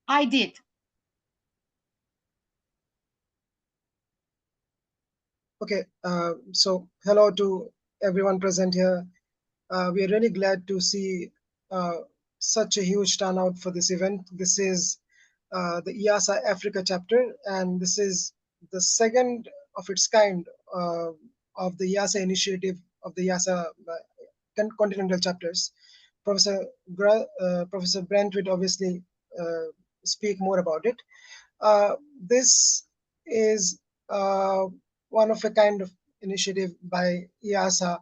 I did. Okay, so hello to everyone present here. We are really glad to see such a huge turnout for this event. This is the IASA Africa chapter, and this is the second of its kind of the IASA initiative of the IASA continental chapters. Professor Brent would obviously speak more about it. This is one of a kind of initiative by IASA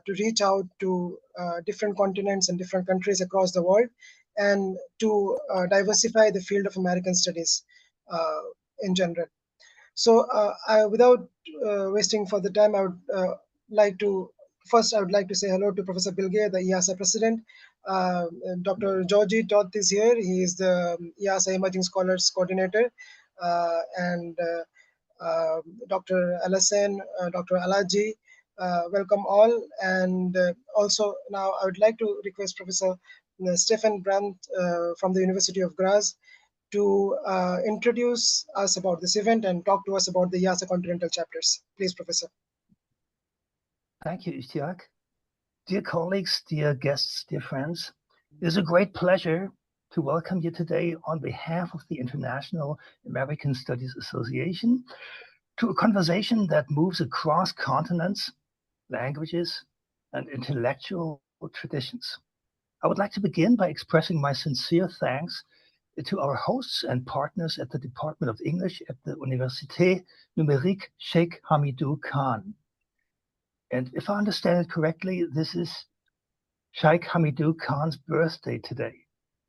to reach out to different continents and different countries across the world, and to diversify the field of American studies in general. So without wasting further time, I would like to say hello to Professor Bilge, the IASA president. Dr. Georgie Toth is here. He is the IASA Emerging Scholars Coordinator. And Dr. Alassane, Dr. Alaji, welcome all. And also now I would like to request Professor Stefan Brandt from the University of Graz to introduce us about this event and talk to us about the IASA continental chapters. Please, Professor. Thank you, Ishtiaq. Dear colleagues, dear guests, dear friends, it is a great pleasure to welcome you today on behalf of the International American Studies Association to a conversation that moves across continents, languages, and intellectual traditions. I would like to begin by expressing my sincere thanks to our hosts and partners at the Department of English at the Université numérique Cheikh Hamidou KANE. And if I understand it correctly, this is Cheikh Hamidou KANE's birthday today,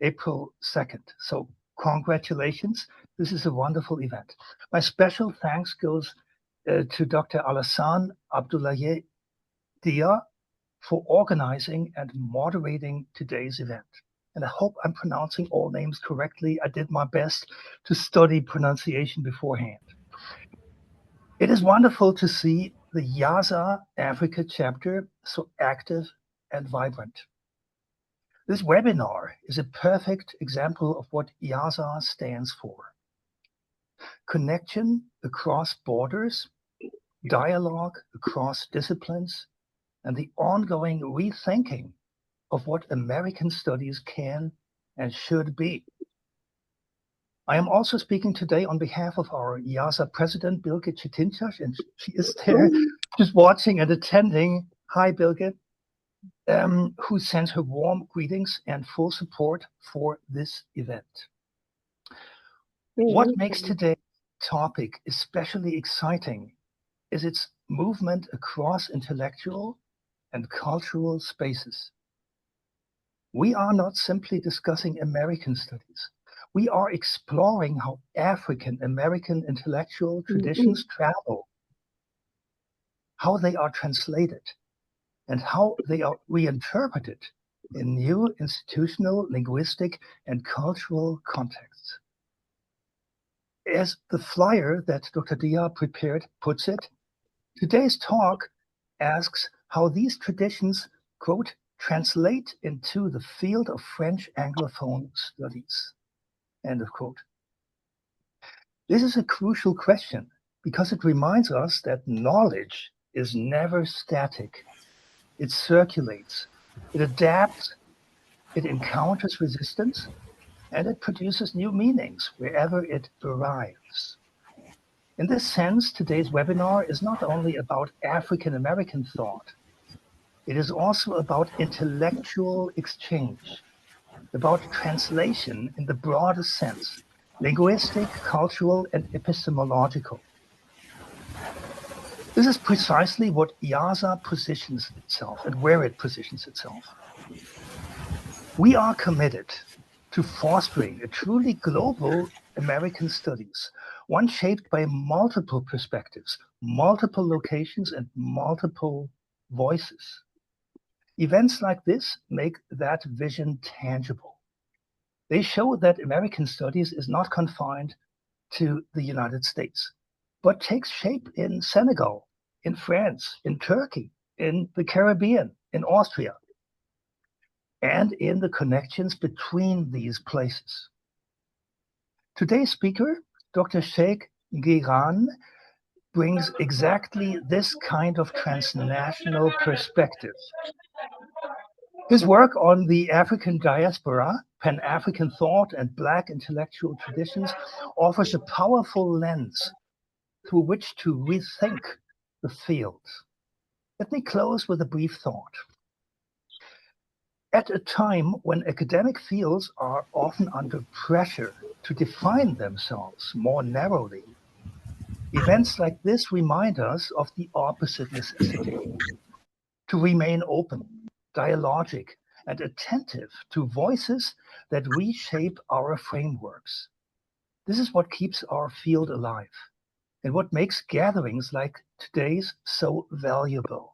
April 2nd. So congratulations. This is a wonderful event. My special thanks goes to Dr. Alassane Abdoulaye DIA for organizing and moderating today's event. And I hope I'm pronouncing all names correctly. I did my best to study pronunciation beforehand. It is wonderful to see the IASA Africa chapter so active and vibrant. This webinar is a perfect example of what IASA stands for. Connection across borders, dialogue across disciplines, and the ongoing rethinking of what American studies can and should be. I am also speaking today on behalf of our IASA president, Bilge Cetintas, and she is there just watching and attending. Hi, Bilge, who sends her warm greetings and full support for this event. What makes today's topic especially exciting is its movement across intellectual and cultural spaces. We are not simply discussing American studies. We are exploring how African American intellectual traditions travel, how they are translated, and how they are reinterpreted in new institutional, linguistic, and cultural contexts. As the flyer that Dr. Dia prepared puts it, today's talk asks how these traditions, quote, translate into the field of French Anglophone studies, end of quote. This is a crucial question because it reminds us that knowledge is never static. It circulates, it adapts, it encounters resistance, and it produces new meanings wherever it arrives. In this sense, today's webinar is not only about African American thought, it is also about intellectual exchange, about translation in the broadest sense, linguistic, cultural, and epistemological. This is precisely what IASA positions itself and where it positions itself. We are committed to fostering a truly global American studies, one shaped by multiple perspectives, multiple locations, and multiple voices. Events like this make that vision tangible. They show that American studies is not confined to the United States, but takes shape in Senegal, in France, in Turkey, in the Caribbean, in Austria, and in the connections between these places. Today's speaker, Dr. Cheikh NGUIRANE, brings exactly this kind of transnational perspective. His work on the African diaspora, Pan-African thought, and Black intellectual traditions offers a powerful lens through which to rethink the field. Let me close with a brief thought. At a time when academic fields are often under pressure to define themselves more narrowly, events like this remind us of the opposite necessity: to remain open, dialogic, and attentive to voices that reshape our frameworks. This is what keeps our field alive and what makes gatherings like today's so valuable.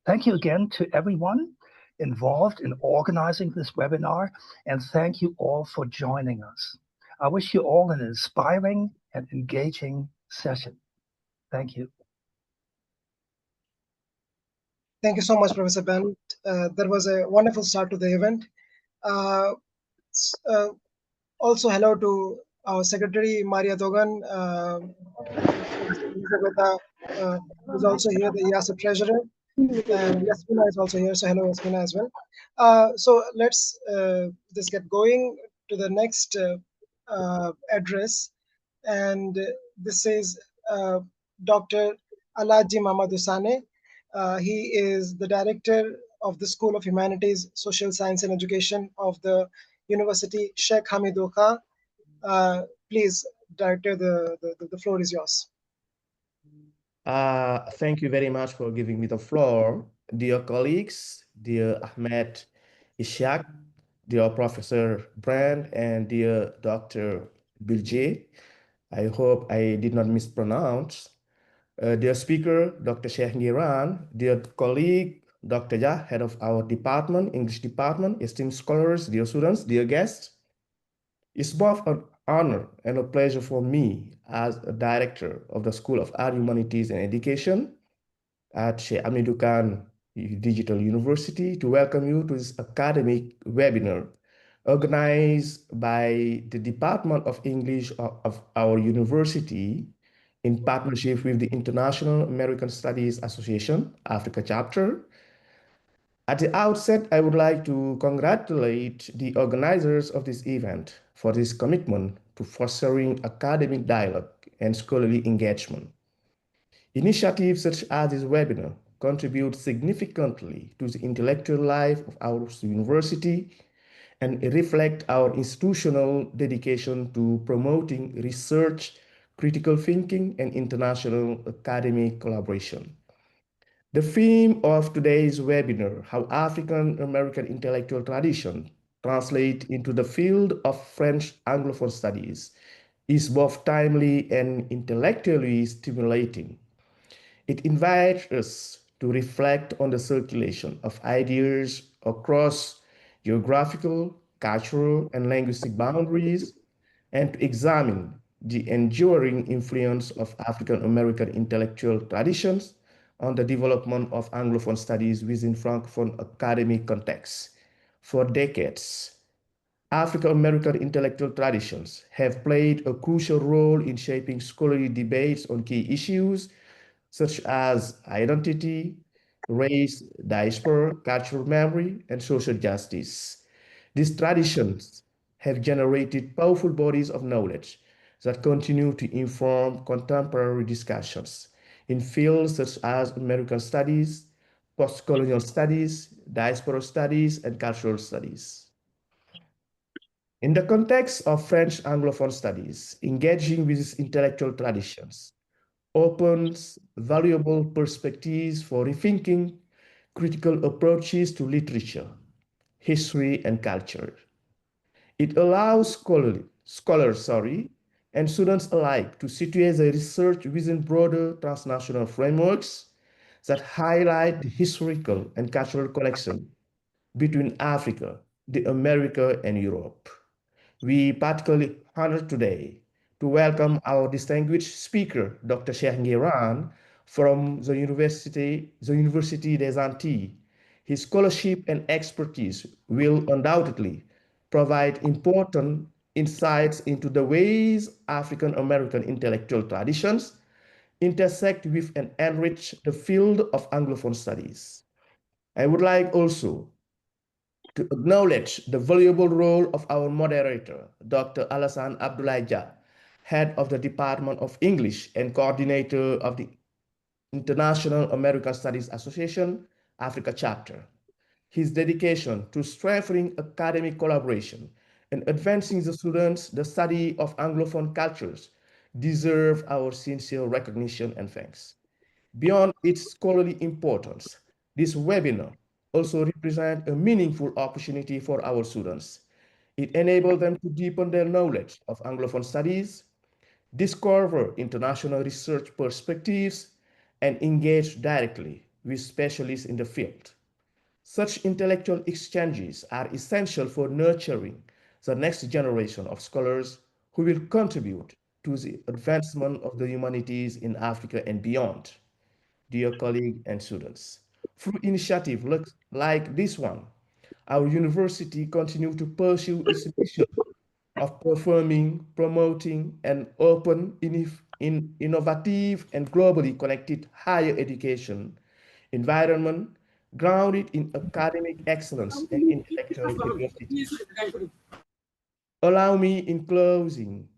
Thank you again to everyone involved in organizing this webinar, and thank you all for joining us. I wish you all an inspiring and engaging session. Thank you. Thank you so much, Professor Ben. That was a wonderful start to the event. Also, hello to our Secretary, Maria Dogan, who's also here, the IASA Treasurer, and Yasmina is also here, so hello Yasmina as well. So let's just get going to the next address, and this is Dr. Alaji Mamadou. He is the director of the School of Humanities, Social Science and Education of the University, Cheikh Hamidou KANE. Please, Director, the floor is yours. Thank you very much for giving me the floor. Dear colleagues, dear Ahmed Ishaq, dear Professor Brand, and dear Dr. Bilje. I hope I did not mispronounce. Dear speaker, Dr. Cheikh NGUIRANE, dear colleague, Dr. Ja, head of our department, English department, esteemed scholars, dear students, dear guests. It's both an honor and a pleasure for me as a director of the School of Art, Humanities, and Education at Cheikh Hamidou KANE Digital University to welcome you to this academic webinar organized by the Department of English of our university in partnership with the International American Studies Association, Africa chapter. At the outset, I would like to congratulate the organizers of this event for this commitment to fostering academic dialogue and scholarly engagement. Initiatives such as this webinar contribute significantly to the intellectual life of our university and reflect our institutional dedication to promoting research, critical thinking, and international academic collaboration. The theme of today's webinar, how African American intellectual tradition translate into the field of French Anglophone studies, is both timely and intellectually stimulating. It invites us to reflect on the circulation of ideas across geographical, cultural, and linguistic boundaries, and to examine the enduring influence of African American intellectual traditions on the development of Anglophone studies within Francophone academic contexts. For decades, African American intellectual traditions have played a crucial role in shaping scholarly debates on key issues such as identity, race, diaspora, cultural memory, and social justice. These traditions have generated powerful bodies of knowledge that continue to inform contemporary discussions in fields such as American studies, post-colonial studies, diaspora studies, and cultural studies. In the context of French Anglophone studies, engaging with these intellectual traditions opens valuable perspectives for rethinking critical approaches to literature, history, and culture. It allows scholars and students alike to situate their research within broader transnational frameworks that highlight the historical and cultural connection between Africa, the America, and Europe. We particularly honored today to welcome our distinguished speaker, Dr. Cheikh NGUIRANE, from the Université des Antilles. His scholarship and expertise will undoubtedly provide important insights into the ways African American intellectual traditions intersect with and enrich the field of Anglophone studies. I would like also to acknowledge the valuable role of our moderator, Dr. Alassane Abdoulaye DIA, head of the Department of English and coordinator of the International American Studies Association, Africa chapter. His dedication to strengthening academic collaboration and advancing the students the study of Anglophone cultures deserve our sincere recognition and thanks. Beyond its scholarly importance, this webinar also represents a meaningful opportunity for our students. It enables them to deepen their knowledge of Anglophone studies, discover international research perspectives, and engage directly with specialists in the field. Such intellectual exchanges are essential for nurturing the next generation of scholars who will contribute to the advancement of the humanities in Africa and beyond. Dear colleagues and students, through initiatives like this one, our university continues to pursue its mission of performing, promoting, and open, innovative, and globally connected higher education environment grounded in academic excellence and intellectual curiosity. Allow me, in closing,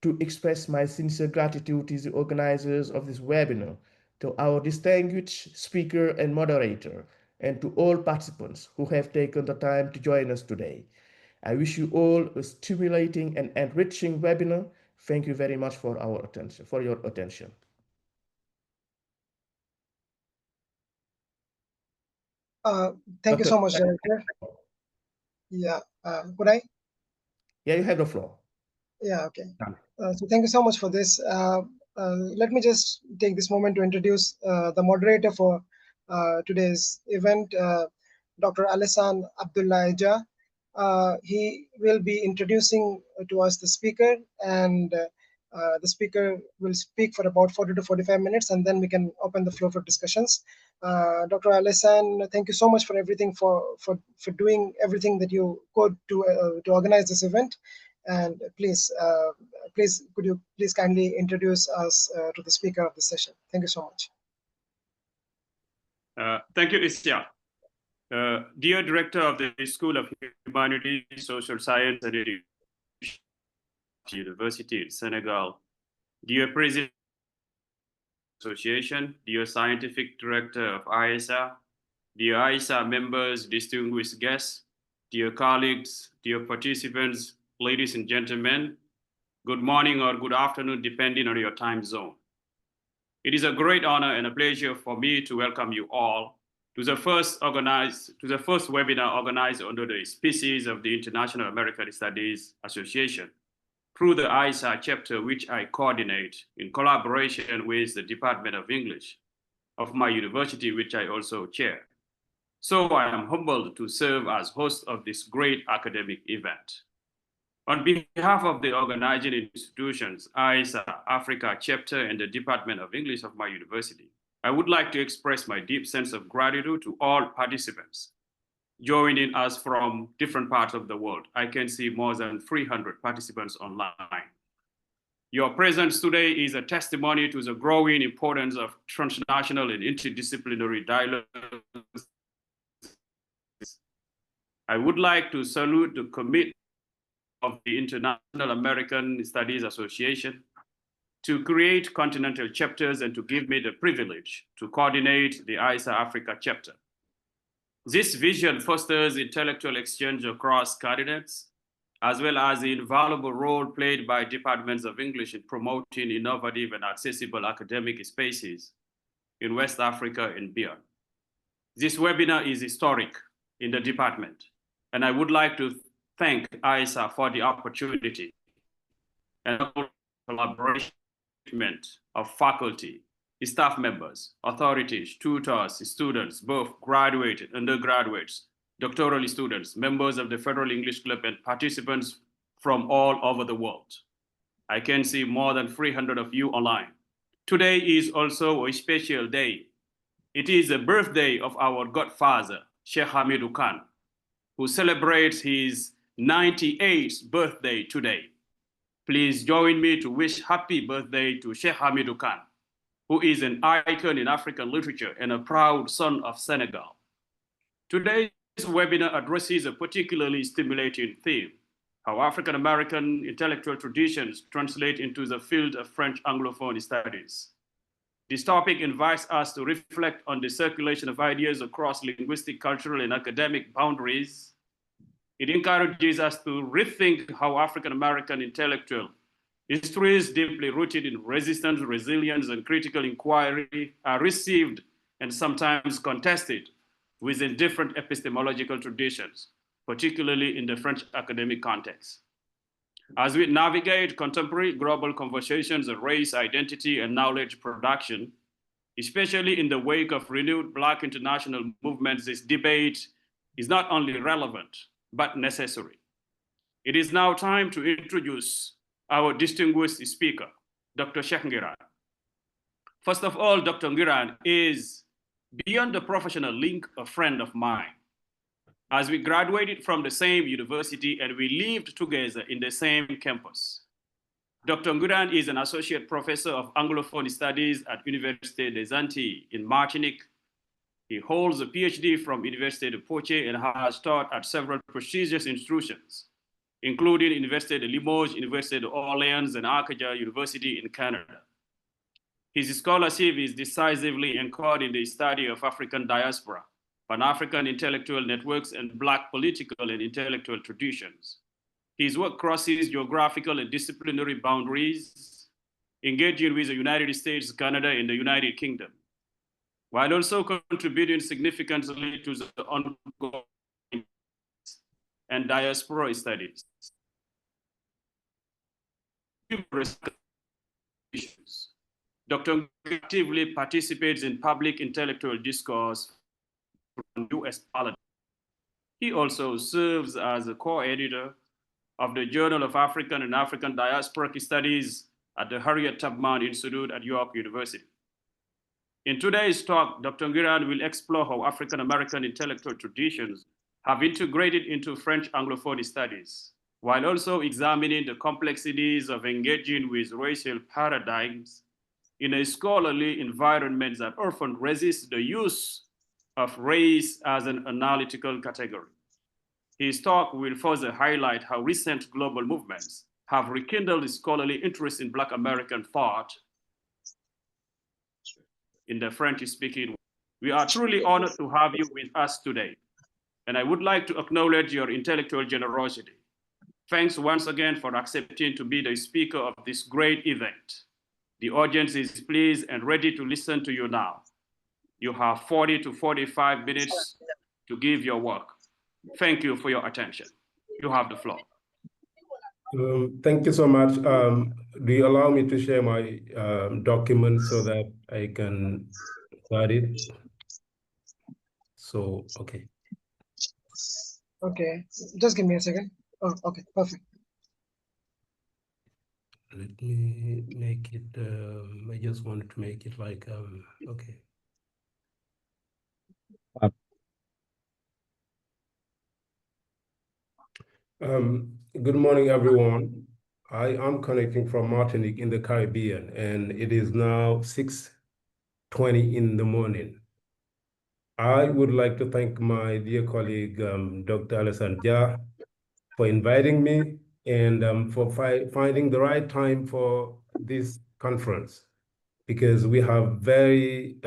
to express my sincere gratitude to the organizers of this webinar, to our distinguished speaker and moderator, and to all participants who have taken the time to join us today. I wish you all a stimulating and enriching webinar. Thank you very much for your attention. Thank you so much, Director. Yeah, could I? Yeah, you have the floor. Yeah, okay. So thank you so much for this. Let me just take this moment to introduce the moderator for today's event, Dr. Alassane Abdoulaye DIA. He will be introducing to us the speaker, and the speaker will speak for about 40 to 45 minutes, and then we can open the floor for discussions. Dr. Alassane, thank you so much for everything, for doing everything that you could to organize this event. And please, could you please kindly introduce us to the speaker of the session? Thank you so much. Thank you, Isya. Dear Director of the School of Humanities, Social Science and Education, University in Senegal, dear President of the Association, dear Scientific Director of IASA, dear IASA members, distinguished guests, dear colleagues, dear participants, ladies and gentlemen, good morning or good afternoon, depending on your time zone. It is a great honor and a pleasure for me to welcome you all to the first webinar organized under the auspices of the International American Studies Association through the IASA chapter, which I coordinate in collaboration with the Department of English of my university, which I also chair. So I am humbled to serve as host of this great academic event. On behalf of the organizing institutions, IASA Africa chapter and the Department of English of my university, I would like to express my deep sense of gratitude to all participants joining us from different parts of the world. I can see more than 300 participants online. Your presence today is a testimony to the growing importance of transnational and interdisciplinary dialogue. I would like to salute the commitment of the International American Studies Association to create continental chapters and to give me the privilege to coordinate the IASA Africa chapter. This vision fosters intellectual exchange across continents, as well as the invaluable role played by departments of English in promoting innovative and accessible academic spaces in West Africa and beyond. This webinar is historic in the department, and I would like to thank IASA for the opportunity and collaboration of faculty, staff members, authorities, tutors, students, both graduate, undergraduates, doctoral students, members of the Federal English Club, and participants from all over the world. I can see more than 300 of you online. Today is also a special day. It is the birthday of our godfather, Cheikh Hamidou KANE, who celebrates his 98th birthday today. Please join me to wish happy birthday to Cheikh Hamidou KANE, who is an icon in African literature and a proud son of Senegal. Today's webinar addresses a particularly stimulating theme: how African-American intellectual traditions translate into the field of French Anglophone studies. This topic invites us to reflect on the circulation of ideas across linguistic, cultural, and academic boundaries. It encourages us to rethink how African-American intellectual histories deeply rooted in resistance, resilience, and critical inquiry are received and sometimes contested within different epistemological traditions, particularly in the French academic context. As we navigate contemporary global conversations of race, identity, and knowledge production, especially in the wake of renewed Black international movements, this debate is not only relevant, but necessary. It is now time to introduce our distinguished speaker, Dr. Cheikh NGUIRANE. First of all, Dr. NGUIRANE is, beyond the professional link, a friend of mine. As we graduated from the same university and we lived together in the same campus. Dr. NGUIRANE is an associate professor of Anglophone studies at Université des Antilles in Martinique. He holds a PhD from Université de Poitiers and has taught at several prestigious institutions, including Université de Limoges, Université d'Orléans, and Arcadia University in Canada. His scholarship is decisively anchored in the study of African diaspora, Pan-African intellectual networks, and Black political and intellectual traditions. His work crosses geographical and disciplinary boundaries, engaging with the United States, Canada, and the United Kingdom, while also contributing significantly to the ongoing and diaspora studies. Dr. actively participates in public intellectual discourse from U.S. Parliament. He also serves as a co-editor of the Journal of African and African Diasporic Studies at the Harriet Tubman Institute at York University. In today's talk, Dr. NGUIRANE will explore how African-American intellectual traditions have integrated into French Anglophone studies, while also examining the complexities of engaging with racial paradigms in a scholarly environment that often resists the use of race as an analytical category. His talk will further highlight how recent global movements have rekindled scholarly interest in Black American thought in the French-speaking world. We are truly honored to have you with us today, and I would like to acknowledge your intellectual generosity. Thanks once again for accepting to be the speaker of this great event. The audience is pleased and ready to listen to you now. You have 40 to 45 minutes to give your work. Thank you for your attention. You have the floor. Thank you so much. Do you allow me to share my document so that I can start it? So, okay. Okay, just give me a second. Oh, okay, perfect. Let me make it, I just wanted to make it like, okay. Good morning, everyone. I am connecting from Martinique in the Caribbean, and it is now 6:20 in the morning. I would like to thank my dear colleague, Dr. Alassane Abdoulaye DIA, for inviting me and for finding the right time for this conference, because we have very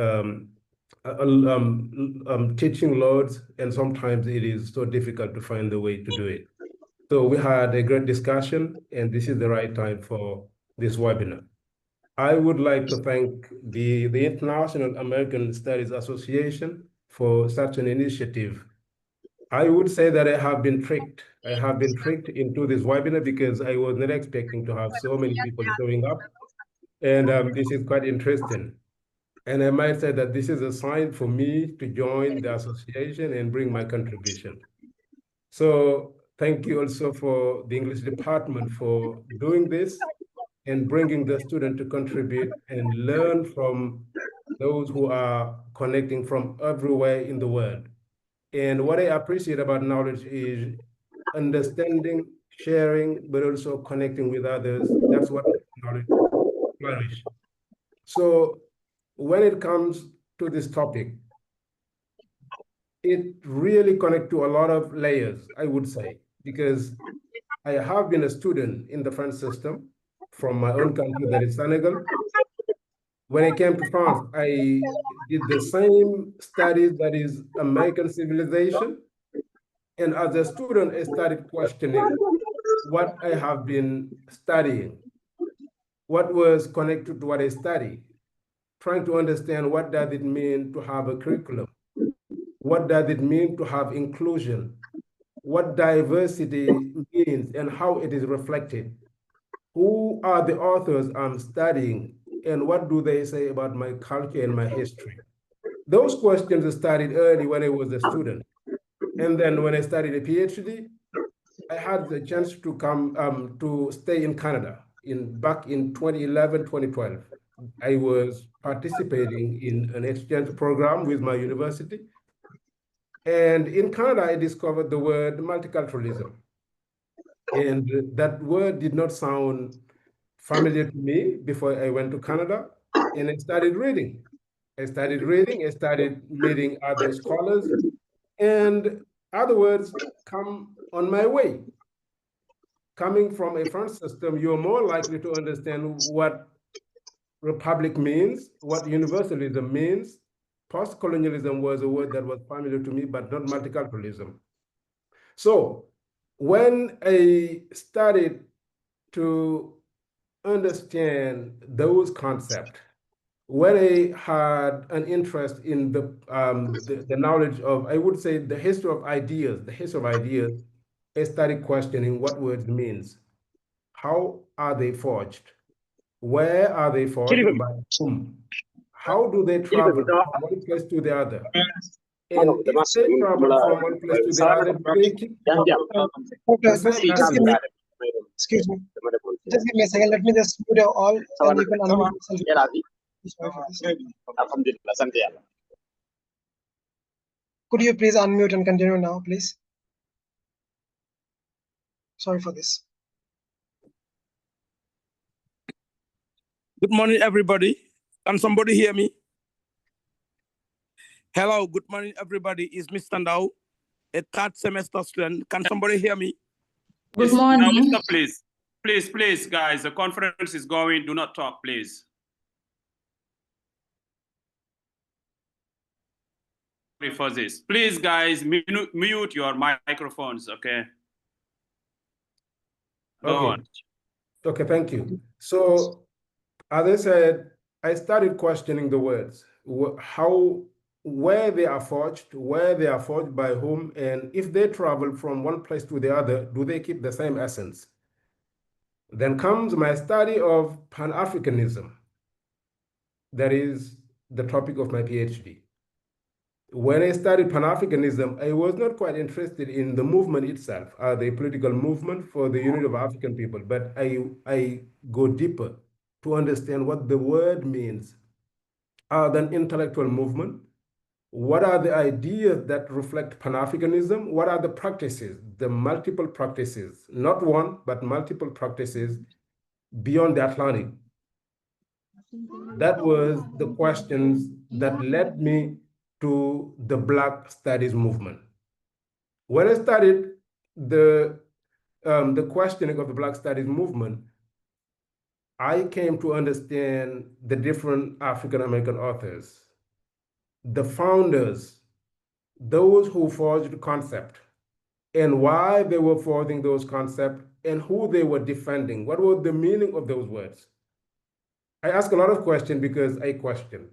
teaching loads, and sometimes it is so difficult to find the way to do it. So we had a great discussion, and this is the right time for this webinar. I would like to thank the International American Studies Association for such an initiative. I would say that I have been tricked. I have been tricked into this webinar because I was not expecting to have so many people showing up. And this is quite interesting. And I might say that this is a sign for me to join the association and bring my contribution. So thank you also for the English department for doing this and bringing the student to contribute and learn from those who are connecting from everywhere in the world. And what I appreciate about knowledge is understanding, sharing, but also connecting with others. That's what knowledge flourish. So when it comes to this topic, it really connects to a lot of layers, I would say, because I have been a student in the French system from my own country, that is Senegal. When I came to France, I did the same studies, that is American civilization. And as a student, I started questioning what I have been studying, what was connected to what I studied, trying to understand what does it mean to have a curriculum, what does it mean to have inclusion, what diversity means and how it is reflected, who are the authors I'm studying, and what do they say about my culture and my history. Those questions I started early when I was a student. And then when I studied a PhD, I had the chance to come to stay in Canada back in 2011, 2012. I was participating in an exchange program with my university. And in Canada, I discovered the word multiculturalism. And that word did not sound familiar to me before I went to Canada. And I started reading. I started meeting other scholars, and other words come on my way. Coming from a French system, you're more likely to understand what republic means, what universalism means. Post-colonialism was a word that was familiar to me, but not multiculturalism. So when I started to understand those concepts, when I had an interest in the knowledge of, I would say, the history of ideas, I started questioning what words means. How are they forged? Where are they forged? By whom? How do they travel from one place to the other? And if they travel from one place to the other, they keep excuse me. Just give me a second. Let me just mute all, and you can unmute yourself. Could you please unmute and continue now, please? Sorry for this. Good morning, everybody. Can somebody hear me? Hello, good morning, everybody. It's Mr. Ndao, a third semester student. Can somebody hear me? Good morning. Now, please, guys, the conference is going. Do not talk, please. Sorry for this. Please, guys, mute your microphones, okay? Go on. Okay, thank you. So, as I said, I started questioning the words, where they are forged by whom, and if they travel from one place to the other, do they keep the same essence? Then comes my study of Pan-Africanism. That is the topic of my PhD. When I studied Pan-Africanism, I was not quite interested in the movement itself, the political movement for the unity of African people, but I go deeper to understand what the word means. An intellectual movement? What are the ideas that reflect Pan-Africanism? What are the practices, the multiple practices, not one, but multiple practices beyond the Atlantic? That was the questions that led me to the Black Studies movement. When I started the questioning of the Black Studies movement, I came to understand the different African-American authors, the founders, those who forged the concept, and why they were forging those concepts, and who they were defending. What was the meaning of those words? I ask a lot of questions because I question.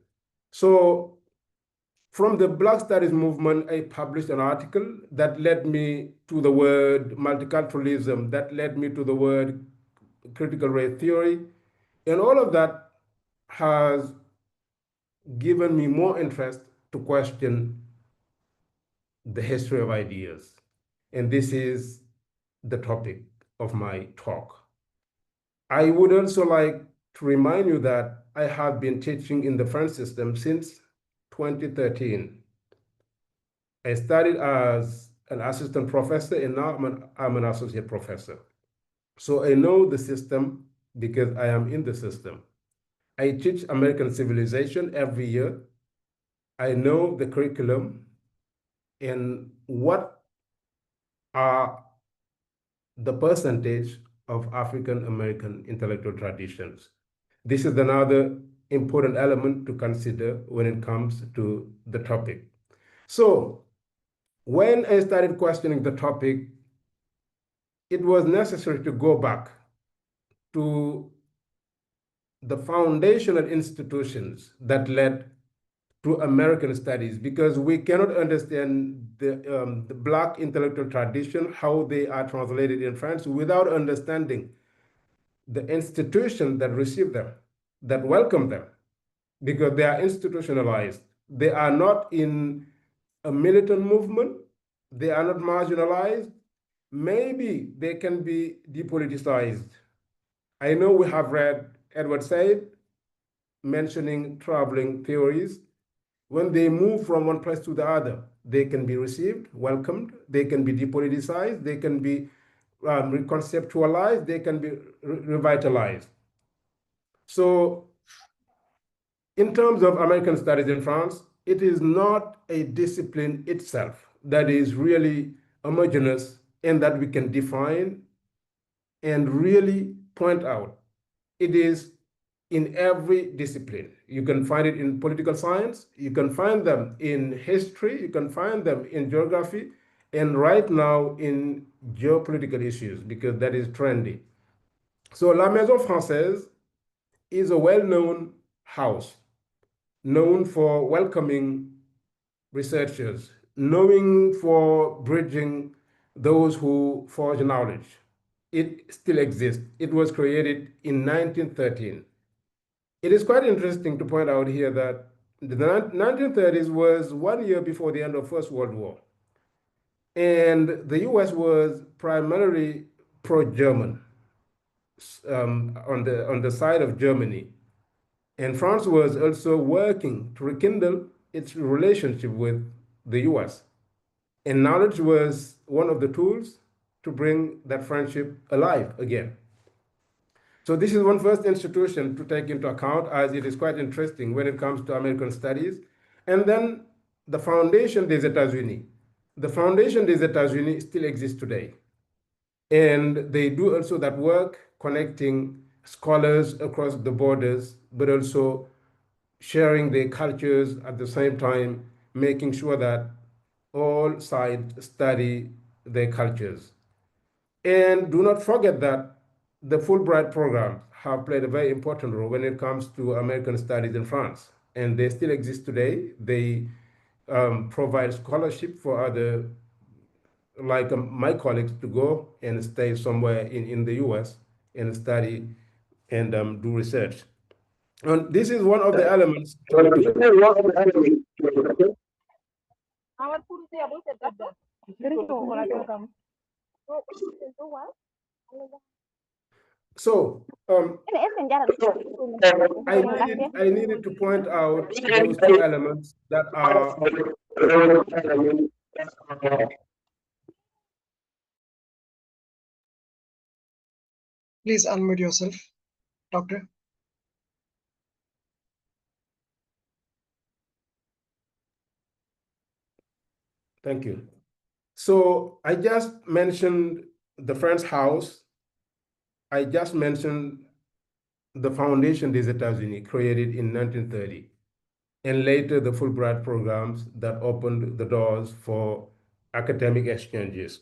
So from the Black Studies movement, I published an article that led me to the word multiculturalism, that led me to the word critical race theory. And all of that has given me more interest to question the history of ideas. And this is the topic of my talk. I would also like to remind you that I have been teaching in the French system since 2013. I started as an assistant professor, and now I'm an associate professor. So I know the system because I am in the system. I teach American civilization every year. I know the curriculum and what are the percentage of African American intellectual traditions. This is another important element to consider when it comes to the topic. So when I started questioning the topic, it was necessary to go back to the foundational institutions that led to American studies, because we cannot understand the Black intellectual tradition, how they are translated in France, without understanding the institution that received them, that welcomed them, because they are institutionalized. They are not in a militant movement. They are not marginalized. Maybe they can be depoliticized. I know we have read Edward Said mentioning traveling theories. When they move from one place to the other, they can be received, welcomed, they can be depoliticized, they can be reconceptualized, they can be revitalized. So in terms of American studies in France, it is not a discipline itself that is really homogeneous and that we can define and really point out. It is in every discipline. You can find it in political science, you can find them in history, you can find them in geography, and right now in geopolitical issues, because that is trendy. So La Maison Française is a well-known house, known for welcoming researchers, known for bridging those who forge knowledge. It still exists. It was created in 1913. It is quite interesting to point out here that the 1930s was 1 year before the end of First World War. And the US was primarily pro-German on the side of Germany. And France was also working to rekindle its relationship with the US. And knowledge was one of the tools to bring that friendship alive again. So this is one first institution to take into account, as it is quite interesting when it comes to American studies. And then the Foundation des États-Unis. The Foundation des États-Unis still exists today. And they do also that work connecting scholars across the borders, but also sharing their cultures at the same time, making sure that all sides study their cultures. And do not forget that the Fulbright programs have played a very important role when it comes to American studies in France, and they still exist today. They provide scholarship for other, like my colleagues, to go and stay somewhere in the US and study and do research. And this is one of the elements. So I needed to point out those two elements that are. Please unmute yourself, Doctor. Thank you. So I just mentioned the French house. I just mentioned the Foundation des États-Unis, created in 1930, and later the Fulbright programs that opened the doors for academic exchanges.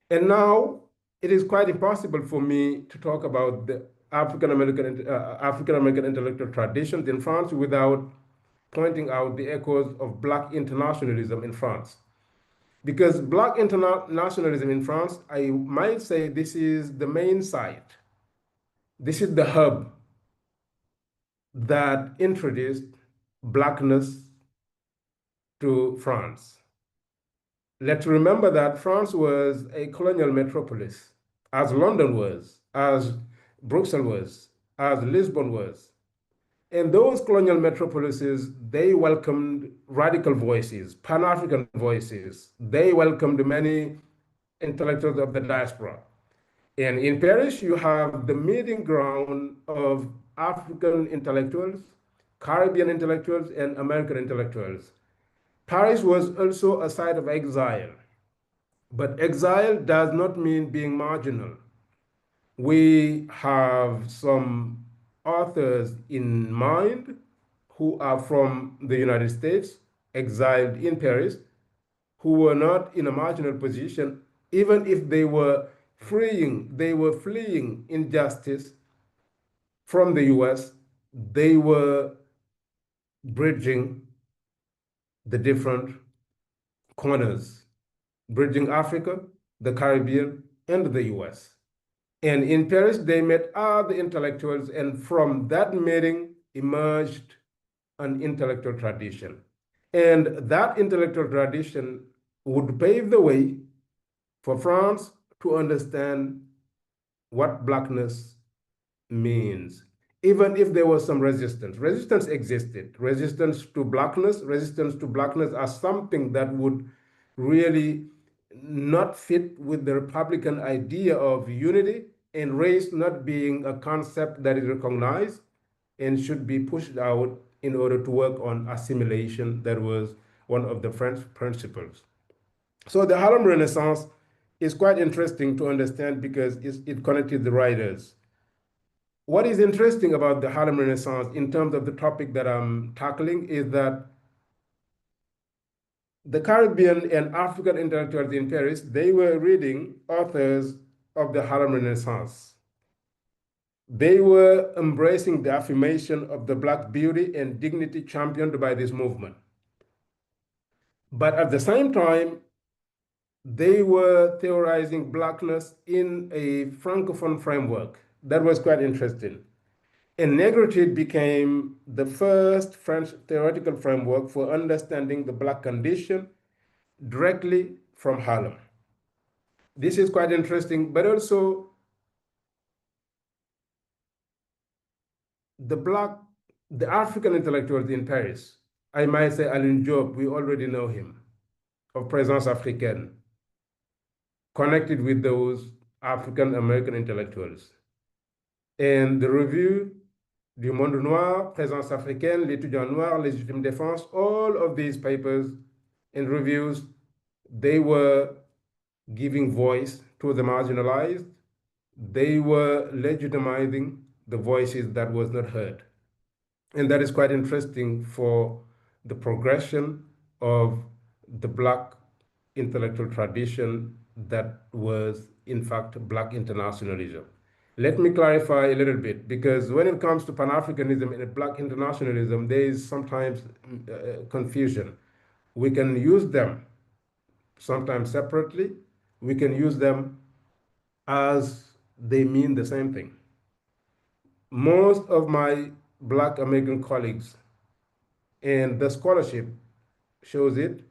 And now it is quite impossible for me to talk about the African-American intellectual traditions in France without pointing out the echoes of Black internationalism in France. Because Black internationalism in France, I might say this is the main site. This is the hub that introduced Blackness to France. Let's remember that France was a colonial metropolis, as London was, as Brussels was, as Lisbon was. And those colonial metropolises, they welcomed radical voices, Pan-African voices. They welcomed many intellectuals of the diaspora. And in Paris, you have the meeting ground of African intellectuals, Caribbean intellectuals, and American intellectuals. Paris was also a site of exile, but exile does not mean being marginal. We have some authors in mind who are from the United States, exiled in Paris, who were not in a marginal position, even if they were fleeing injustice from the US, they were bridging the different corners, bridging Africa, the Caribbean, and the US. And in Paris, they met other intellectuals, and from that meeting emerged an intellectual tradition. And that intellectual tradition would pave the way for France to understand what Blackness means, even if there was some resistance. Resistance existed. Resistance to Blackness as something that would really not fit with the Republican idea of unity, and race not being a concept that is recognized and should be pushed out in order to work on assimilation. That was one of the French principles. So the Harlem Renaissance is quite interesting to understand because it connected the writers. What is interesting about the Harlem Renaissance in terms of the topic that I'm tackling is that the Caribbean and African intellectuals in Paris, they were reading authors of the Harlem Renaissance. They were embracing the affirmation of the Black beauty and dignity championed by this movement. But at the same time, they were theorizing Blackness in a Francophone framework. That was quite interesting. And negritude became the first French theoretical framework for understanding the Black condition directly from Harlem. This is quite interesting, but also the African intellectuals in Paris, I might say Alain Diop, we already know him, of Présence Africaine, connected with those African American intellectuals. And the review du Monde Noir, Présence Africaine, L'étudiant noir, Légitime Défense, all of these papers and reviews, they were giving voice to the marginalized. They were legitimizing the voices that was not heard. And that is quite interesting for the progression of the Black intellectual tradition that was, in fact, Black internationalism. Let me clarify a little bit, because when it comes to Pan-Africanism and Black internationalism, there is sometimes confusion. We can use them sometimes separately. We can use them as they mean the same thing. Most of my Black American colleagues, and the scholarship shows it,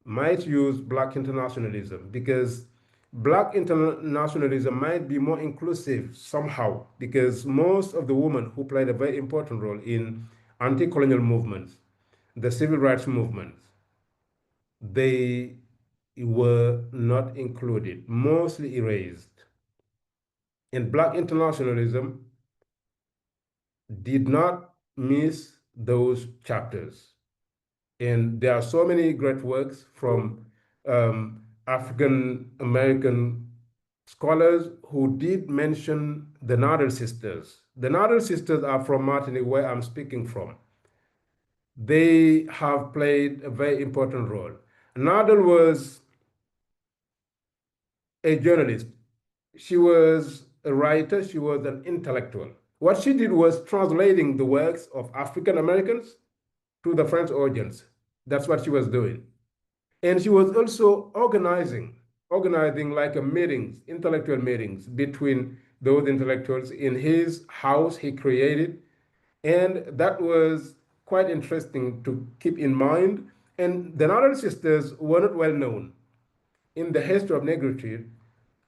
might use Black internationalism because Black internationalism might be more inclusive somehow, because most of the women who played a very important role in anti-colonial movements, the civil rights movements, they were not included, mostly erased. And Black internationalism did not miss those chapters. And there are so many great works from African American scholars who did mention the Nadal sisters. The Nadal sisters are from Martinique, where I'm speaking from. They have played a very important role. Nadal was a journalist. She was a writer. She was an intellectual. What she did was translating the works of African Americans to the French audience. That's what she was doing. And she was also organizing like a meetings, intellectual meetings between those intellectuals in his house he created. And that was quite interesting to keep in mind. And the Nadal sisters were not well known. In the history of negritude,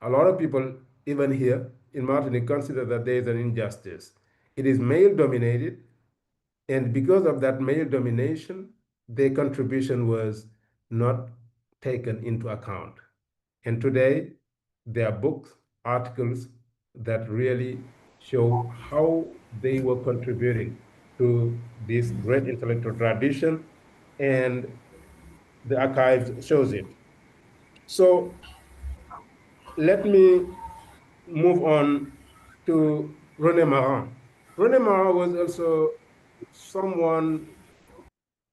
a lot of people, even here in Martinique, consider that there is an injustice. It is male dominated, And because of that male domination, their contribution was not taken into account. And today, there are books, articles that really show how they were contributing to this great intellectual tradition, and the archives shows it. So let me move on to René Marin. René Marin was also someone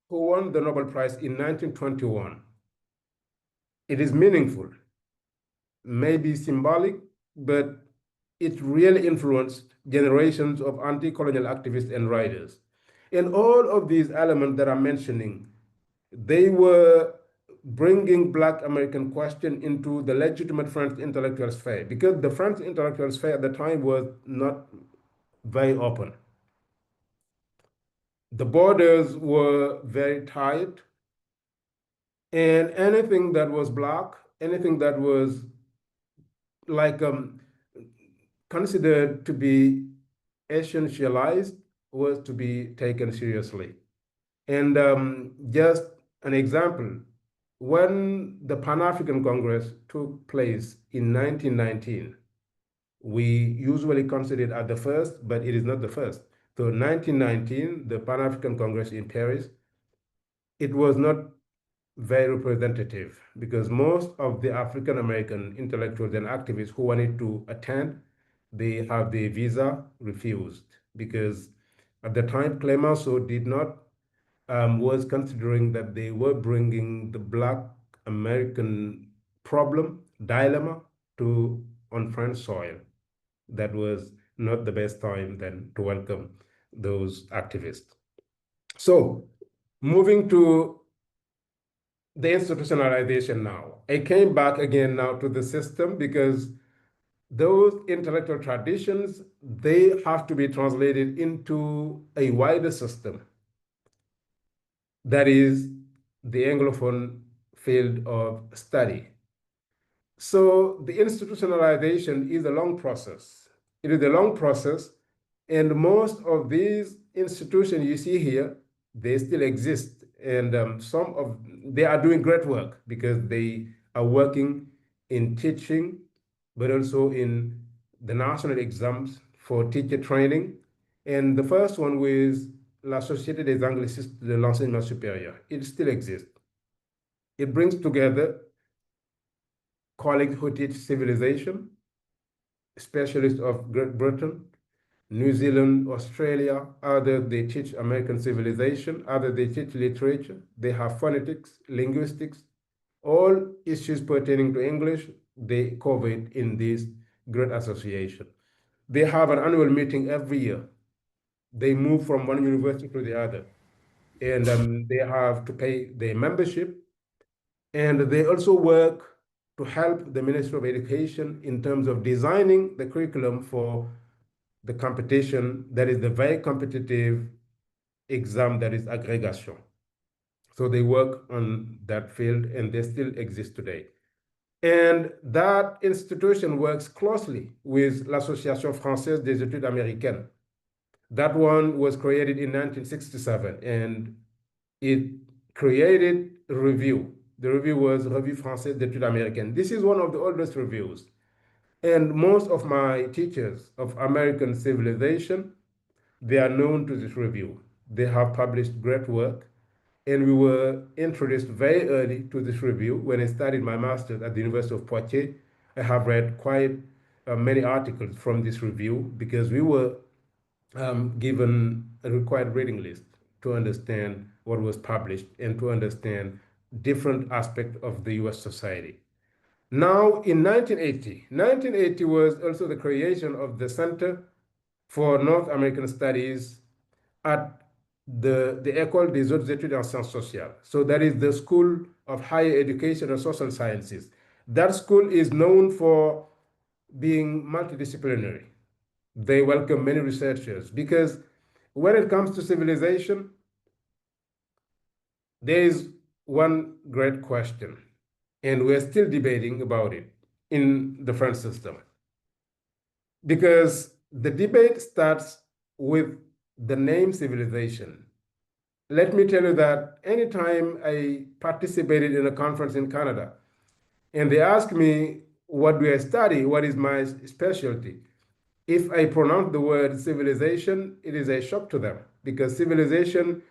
who won the Nobel Prize in 1921. It is meaningful, maybe symbolic, but it really influenced generations of anti-colonial activists and writers. And all of these elements that I'm mentioning, they were bringing Black American question into the legitimate French intellectual sphere, because the French intellectual sphere at the time was not very open. The borders were very tight, and anything that was Black, anything that was like considered to be essentialized was to be taken seriously. And just an example, when the Pan-African Congress took place in 1919, we usually consider it as the first, but it is not the first. So 1919, the Pan-African Congress in Paris, it was not very representative because most of the African American intellectuals and activists who wanted to attend, they have the visa refused, because at the time Clemenceau did not was considering that they were bringing the Black American problem, dilemma on French soil. That was not the best time then to welcome those activists. So moving to the institutionalization now. I came back again now to the system because those intellectual traditions, they have to be translated into a wider system. That is the Anglophone field of study. So the institutionalization is a long process. It is a long process, and most of these institutions you see here, they still exist, and they are doing great work because they are working in teaching, but also in the national exams for teacher training. And the first one was la Société des Anglicistes de l'Enseignement Supérieur. It still exists. It brings together colleagues who teach civilization, specialists of Great Britain, New Zealand, Australia. Others, they teach American civilization. Others, they teach literature. They have phonetics, linguistics, all issues pertaining to English, they cover it in this great association. They have an annual meeting every year. They move from one university to the other, and they have to pay their membership. And they also work to help the Ministry of Education in terms of designing the curriculum for the competition that is the very competitive exam that is agrégation. So they work on that field, and they still exist today. And that institution works closely with l'Association Française des Études Américaines. That one was created in 1967, and it created a review. The review was Revue Française d'études américaines. This is one of the oldest reviews. And most of my teachers of American civilization, they are known to this review. They have published great work. And we were introduced very early to this review. When I studied my master's at the University of Poitiers, I have read quite many articles from this review because we were given a required reading list to understand what was published and to understand different aspects of the US society. Now, in 1980 was also the creation of the Center for North American Studies at the École des Hautes Études en Sciences Sociales. So that is the School of Higher Education and Social Sciences. That school is known for being multidisciplinary. They welcome many researchers because when it comes to civilization, there is one great question, and we're still debating about it in the French system. Because the debate starts with the name civilization. Let me tell you that anytime I participated in a conference in Canada, and they ask me, what do I study? What is my specialty? If I pronounce the word civilization, it is a shock to them, because civilization,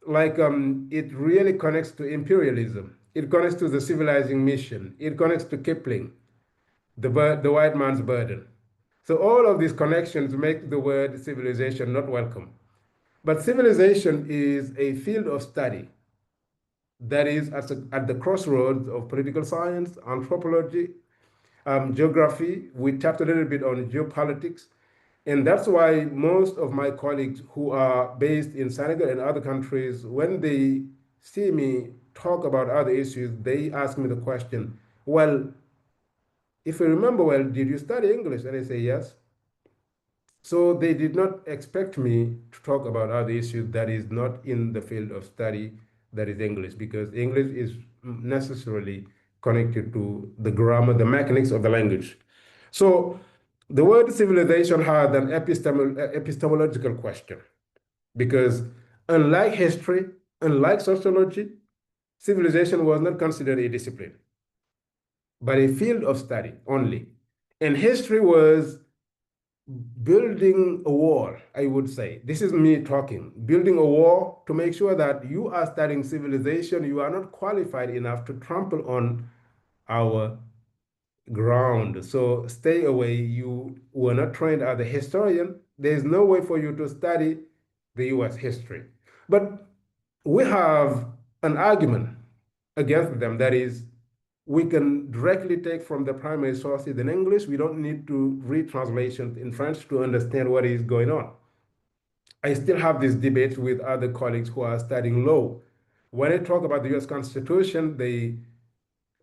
it really connects to imperialism. It connects to the civilizing mission. It connects to Kipling, the white man's burden. So all of these connections make the word civilization not welcome. But civilization is a field of study that is at the crossroads of political science, anthropology, geography. We tapped a little bit on geopolitics. And that's why most of my colleagues who are based in Senegal and other countries, when they see me talk about other issues, they ask me the question, well, if I remember well, did you study English? And I say, yes. So they did not expect me to talk about other issues that is not in the field of study, that is English, because English is necessarily connected to the grammar, the mechanics of the language. So the word civilization had an epistemological question, because unlike history, unlike sociology, civilization was not considered a discipline, but a field of study only. And history was building a wall, I would say. This is me talking. Building a wall to make sure that you are studying civilization, you are not qualified enough to trample on our ground. So stay away. You were not trained as a historian. There's no way for you to study the US history. But we have an argument against them, that is, we can directly take from the primary sources in English. We don't need to read translations in French to understand what is going on. I still have this debate with other colleagues who are studying law. When I talk about the US Constitution, they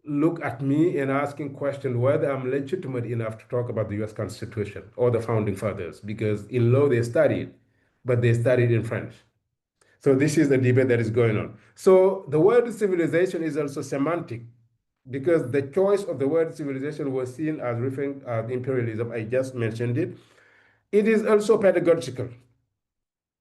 look at me and asking questions whether I'm legitimate enough to talk about the US Constitution or the founding fathers, because in law they studied, but they studied in French. So this is the debate that is going on. So the word civilization is also semantic, because the choice of the word civilization was seen as referring to imperialism. I just mentioned it. It is also pedagogical,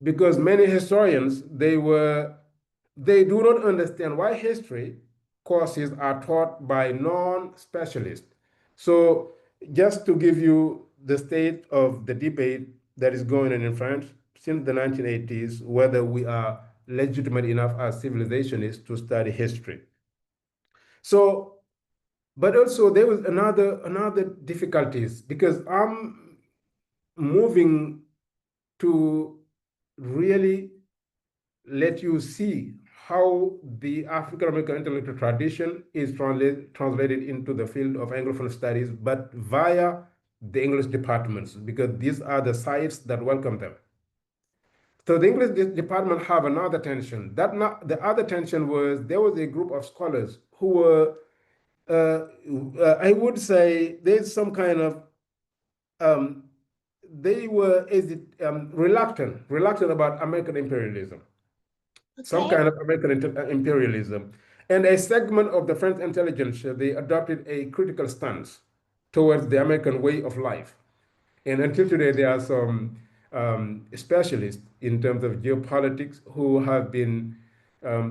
because many historians, they do not understand why history courses are taught by non-specialists. So just to give you the state of the debate that is going on in France since the 1980s, whether we are legitimate enough as civilizationists to study history. So, but also there was another difficulties, because I'm moving to really let you see how the African American intellectual tradition is translated into the field of Anglophone studies, but via the English departments, because these are the sites that welcome them. So the English department have another tension. The other tension was there was a group of scholars who were, I would say, there's some kind of, they were reluctant about American imperialism. Some kind of American imperialism. And a segment of the French intelligence, they adopted a critical stance towards the American way of life. And until today, there are some specialists in terms of geopolitics who have been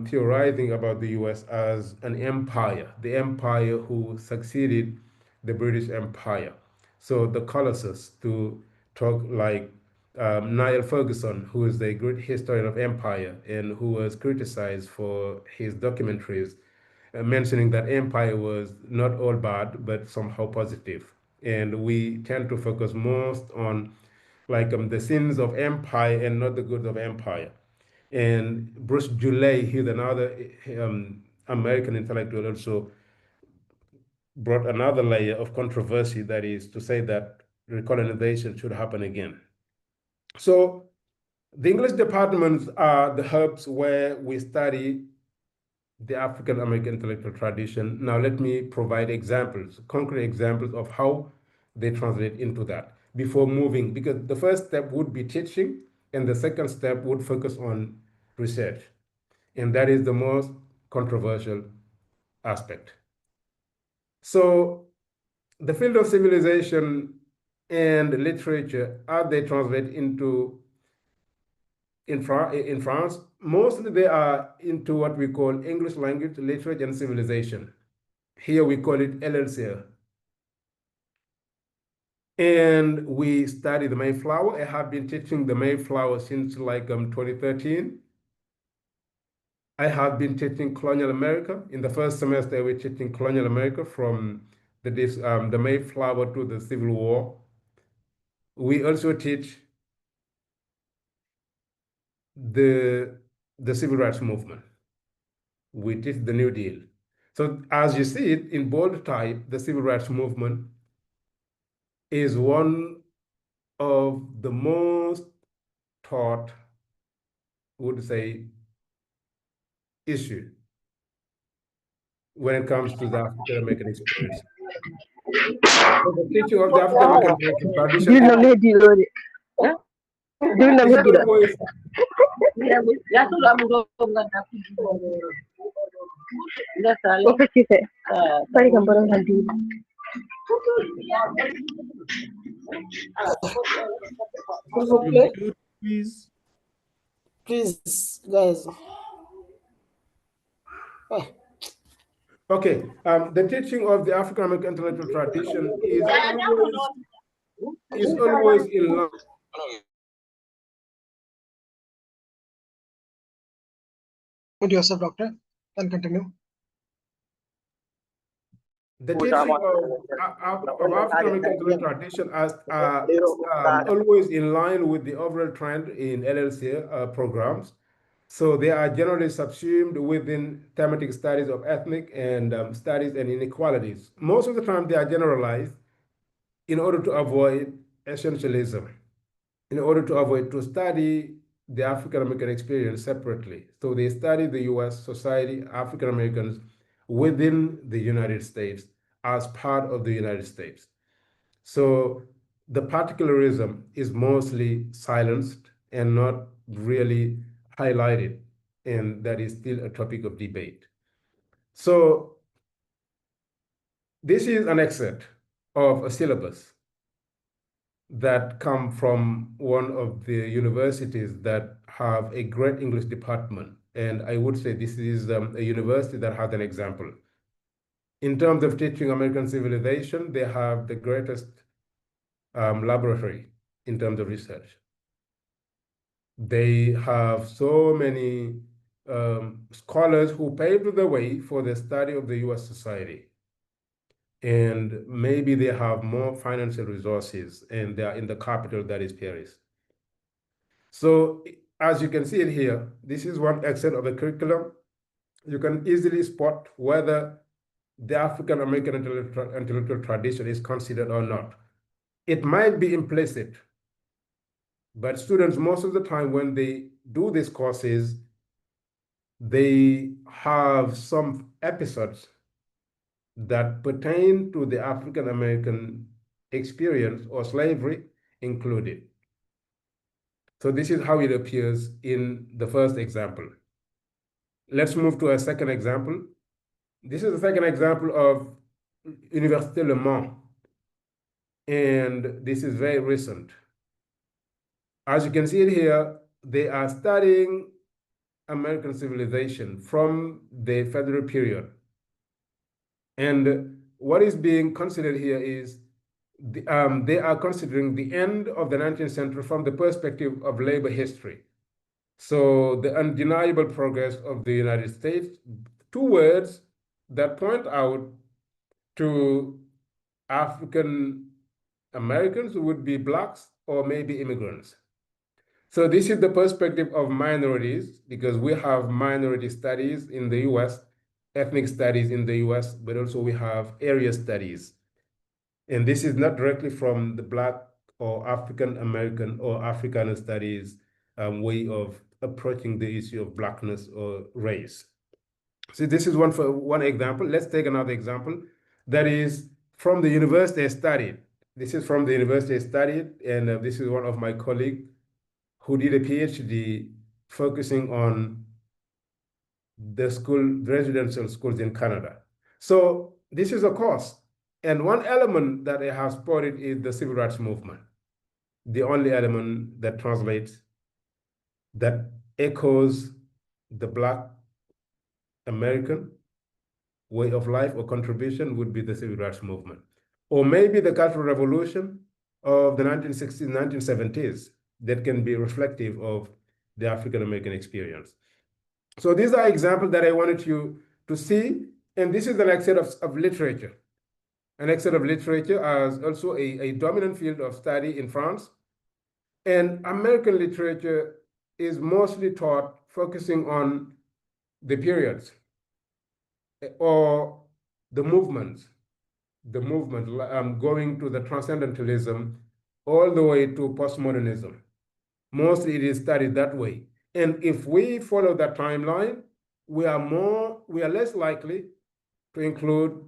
theorizing about the US as an empire, the empire who succeeded the British Empire. So the Colossus, to talk like Niall Ferguson, who is a great historian of empire and who was criticized for his documentaries, mentioning that empire was not all bad, but somehow positive. And we tend to focus most on the sins of empire and not the goods of empire. And Bruce Julay, he's another American intellectual, also brought another layer of controversy, that is to say that recolonization should happen again. So the English departments are the hubs where we study the African American intellectual tradition. Now let me provide examples, concrete examples of how they translate into that before moving, because the first step would be teaching and the second step would focus on research. And that is the most controversial aspect. So the field of civilization and literature, as they translate into in France, mostly they are into what we call English language, literature, and civilization. Here we call it LSHE. And we study the Mayflower. I have been teaching the Mayflower since like 2013. I have been teaching colonial America. In the first semester, we're teaching colonial America from the Mayflower to the Civil War. We also teach the civil rights movement. We teach the New Deal. So as you see it in bold type, the civil rights movement is one of the most taught, would say, issue when it comes to the African American experience. So the teaching of the African American tradition is always Please. Please, guys. okay. The teaching of the African American intellectual tradition is always in line. Put yourself, doctor, and continue. The teaching of African American intellectual tradition are always in line with the overall trend in LLC programs. So they are generally subsumed within thematic studies of ethnic and studies and inequalities. Most of the time, they are generalized in order to avoid essentialism, in order to avoid to study the African American experience separately. So they study the US society, African Americans within the United States as part of the United States. So the particularism is mostly silenced and not really highlighted, and that is still a topic of debate. So this is an excerpt of a syllabus that come from one of the universities that have a great English department. And I would say this is a university that has an example. In terms of teaching American civilization, they have the greatest laboratory in terms of research. They have so many scholars who paved the way for the study of the US society. And maybe they have more financial resources, and they are in the capital, that is Paris. So as you can see it here, this is one excerpt of the curriculum. You can easily spot whether the African American intellectual tradition is considered or not. It might be implicit, but students, most of the time when they do these courses, they have some episodes that pertain to the African American experience or slavery included. So this is how it appears in the first example. Let's move to a second example. This is the second example of Université Le Mans, and this is very recent. As you can see it here, they are studying American civilization from the federal period. And what is being considered here is they are considering the end of the 19th century from the perspective of labor history. So the undeniable progress of the United States, two words that point out to African Americans who would be Blacks or maybe immigrants. So this is the perspective of minorities, because we have minority studies in the US, ethnic studies in the US, but also we have area studies. And this is not directly from the Black or African American or Africana studies way of approaching the issue of Blackness or race. So this is one example. Let's take another example that is from the university I studied. This is from the university I studied, and this is one of my colleagues who did a PhD focusing on the residential schools in Canada. So this is a course. And one element that I have spotted is the civil rights movement, the only element that translates that echoes the Black American way of life or contribution would be the civil rights movement. Or maybe the Cultural Revolution of the 1960s, 1970s that can be reflective of the African American experience. So these are examples that I wanted you to see. And this is an excerpt of literature. An excerpt of literature as also a dominant field of study in France. And American literature is mostly taught focusing on the periods or the movement, going to the transcendentalism all the way to postmodernism. Mostly it is studied that way. And if we follow that timeline, we are less likely to include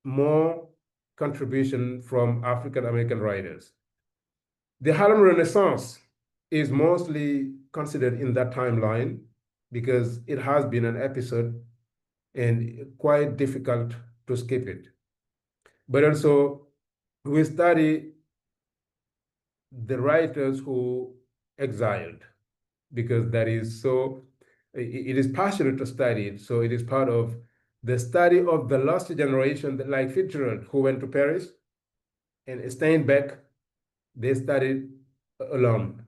more contribution from African American writers. The Harlem Renaissance is mostly considered in that timeline because it has been an episode and quite difficult to skip it. But also, we study the writers who exiled because that is so, it is passionate to study it. So it is part of the study of the lost generation, like Fitzgerald, who went to Paris, and Steinbeck, they studied alone.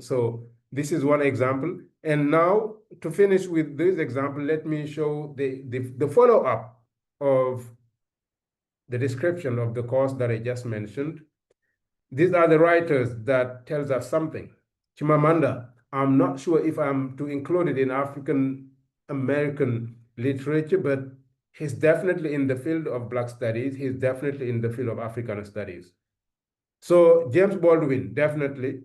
So this is one example. And now, to finish with this example, let me show the follow-up of the description of the course that I just mentioned. These are the writers that tells us something. Chimamanda, I'm not sure if I'm to include it in African American literature, but he's definitely in the field of Black studies. He's definitely in the field of African studies. So James Baldwin, definitely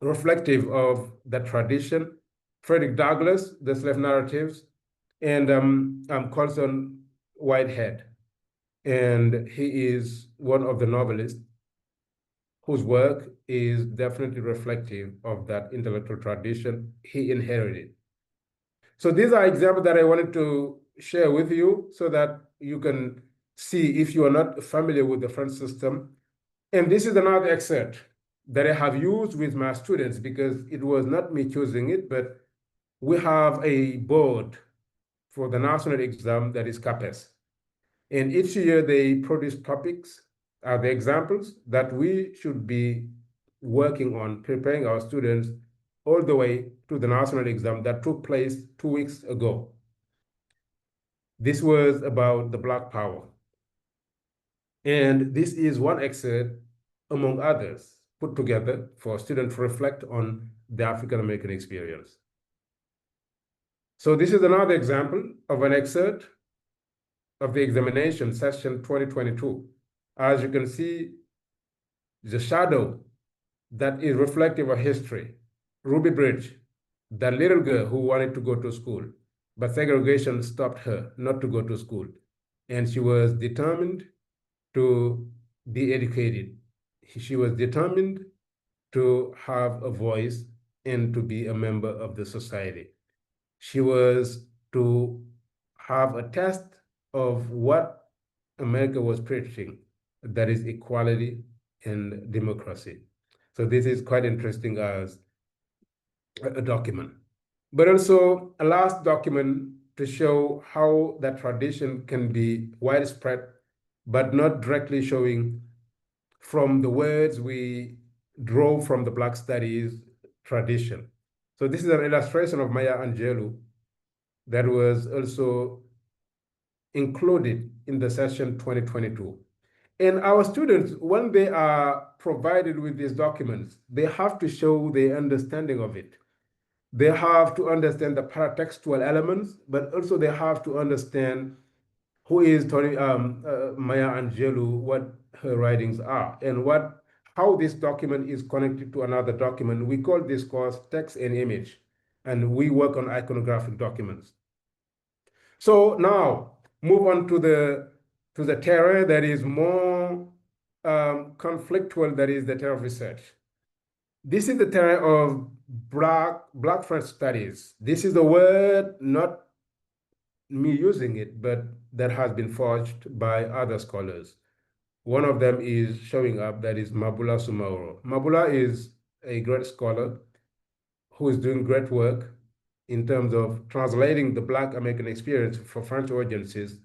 reflective of the tradition. Frederick Douglass, the slave narratives, and Colson Whitehead. And he is one of the novelists whose work is definitely reflective of that intellectual tradition he inherited. So these are examples that I wanted to share with you so that you can see if you are not familiar with the French system. And this is another excerpt that I have used with my students because it was not me choosing it, but we have a board for the national exam that is CAPES. And each year they produce topics, the examples that we should be working on, preparing our students all the way to the national exam that took place 2 weeks ago. This was about the Black Power. And this is one excerpt among others put together for students to reflect on the African American experience. So this is another example of an excerpt of the examination session 2022. As you can see, the shadow that is reflective of history. Ruby Bridge, that little girl who wanted to go to school, but segregation stopped her not to go to school. And she was determined to be educated. She was determined to have a voice and to be a member of the society. She was to have a test of what America was preaching, that is equality and democracy. So this is quite interesting as a document. But also a last document to show how that tradition can be widespread, but not directly showing from the words we draw from the Black studies tradition. So this is an illustration of Maya Angelou that was also included in the session 2022. And our students, when they are provided with these documents, they have to show their understanding of it. They have to understand the paratextual elements, but also they have to understand who is Maya Angelou, what her writings are, and how this document is connected to another document. We call this course text and image, and we work on iconographic documents. So now move on to the terrain that is more conflictual, that is the terrain of research. This is the terrain of Black French studies. This is the word, not me using it, but that has been forged by other scholars. One of them is showing up, that is Mabula Sumaoro. Mabula is a great scholar who is doing great work in terms of translating the Black American experience for French audiences.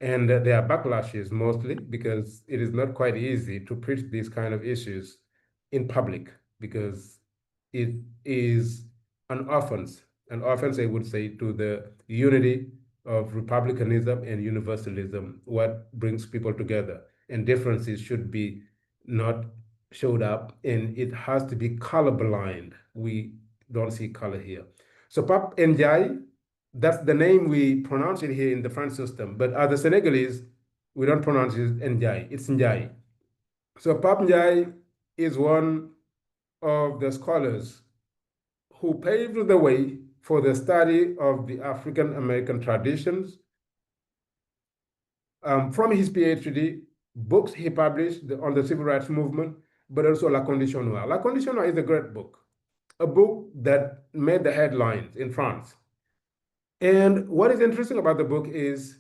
And there are backlashes mostly because it is not quite easy to preach these kind of issues in public because it is an offense, I would say, to the unity of republicanism and universalism, what brings people together. And differences should be not showed up, and it has to be colorblind. We don't see color here. So Pap Ndiaye, that's the name we pronounce it here in the French system, but as the Senegalese, we don't pronounce it Ndiaye, it's Ndiaye. So Pap Ndiaye is one of the scholars who paved the way for the study of the African American traditions. From his PhD, books he published on the civil rights movement, but also La Condition Noire. La Condition Noire is a great book, a book that made the headlines in France. And what is interesting about the book is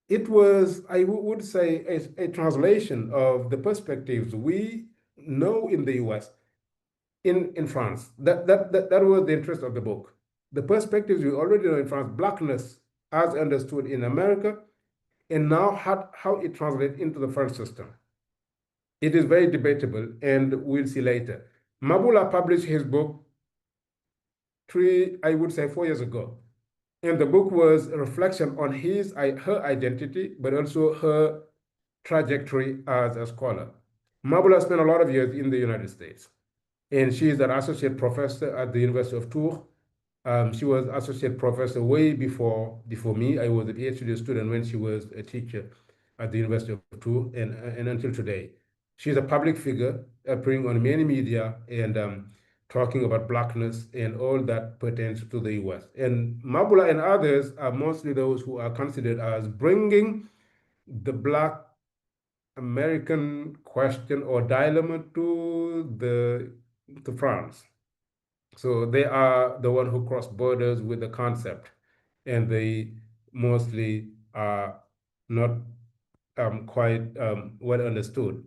it was, I would say, a translation of the perspectives we know in the US, in France. That was the interest of the book. The perspectives we already know in France, Blackness as understood in America, and now how it translates into the French system. It is very debatable, and we'll see later. Mabula published his book 4 years ago. And the book was a reflection on her identity, but also her trajectory as a scholar. Mabula spent a lot of years in the United States, and she is an associate professor at the University of Tours. She was associate professor way before me. I was a PhD student when she was a teacher at the University of Tours, and until today. She's a public figure, appearing on many media and talking about Blackness and all that pertains to the US. And Mabula and others are mostly those who are considered as bringing the Black American question or dilemma to France. So they are the one who cross borders with the concept, and they mostly are not quite well understood.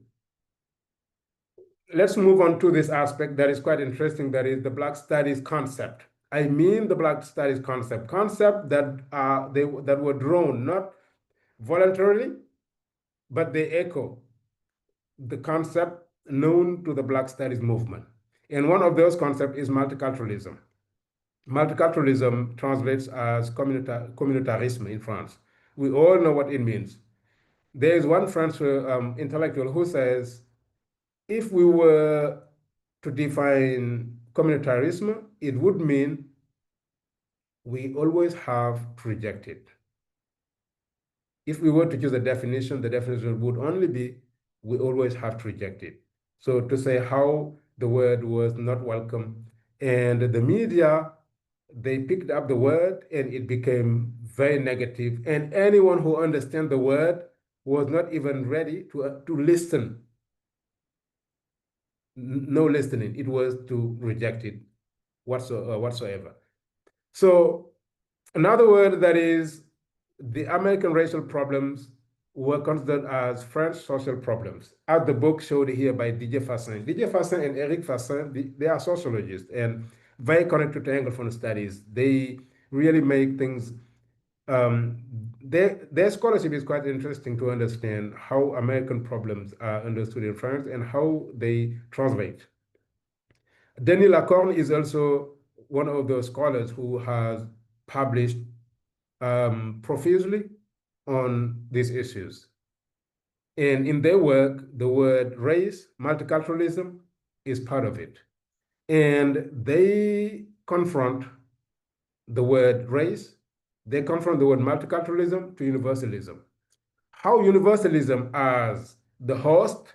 Let's move on to this aspect that is quite interesting, that is the Black Studies concept. I mean the Black Studies concept that were drawn not voluntarily, but they echo the concept known to the Black Studies movement. And one of those concepts is multiculturalism. Multiculturalism translates as communautarisme in France. We all know what it means. There is one French intellectual who says, if we were to define communautarisme, it would mean we always have to reject it. If we were to choose a definition, the definition would only be we always have to reject it. So to say how the word was not welcome, and the media, they picked up the word and it became very negative, and anyone who understands the word was not even ready to listen. No listening. It was to reject it whatsoever. So another word that is the American racial problems were considered as French social problems, as the book showed here by Didier Fassin. Didier Fassin and Eric Fassin, they are sociologists and very connected to Anglophone studies. They really make things, their scholarship is quite interesting to understand how American problems are understood in France and how they translate. Denis Lacorne is also one of those scholars who has published profusely on these issues. And in their work, the word race, multiculturalism is part of it. And they confront the word race, they confront the word multiculturalism to universalism. How universalism as the host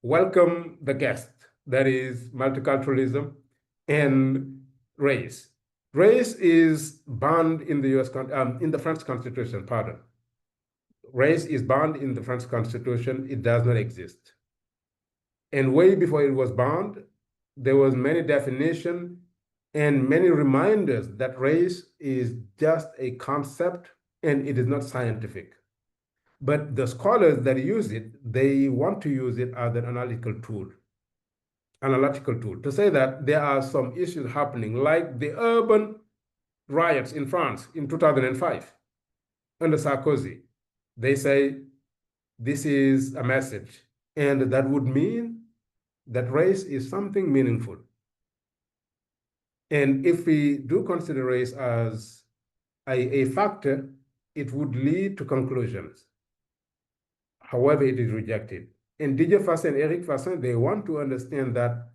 welcome the guest, that is multiculturalism, and race. Race is banned in the in the French Constitution, pardon. Race is banned in the French Constitution. It does not exist. And way before it was banned, there was many definition and many reminders that race is just a concept and it is not scientific. But the scholars that use it, they want to use it as an analytical tool. analytical tool to say that there are some issues happening, like the urban riots in France in 2005 under Sarkozy. They say this is a message, and that would mean that race is something meaningful. And if we do consider race as a factor, it would lead to conclusions. However, it is rejected. And Didier Fassin and Eric Fassin, they want to understand that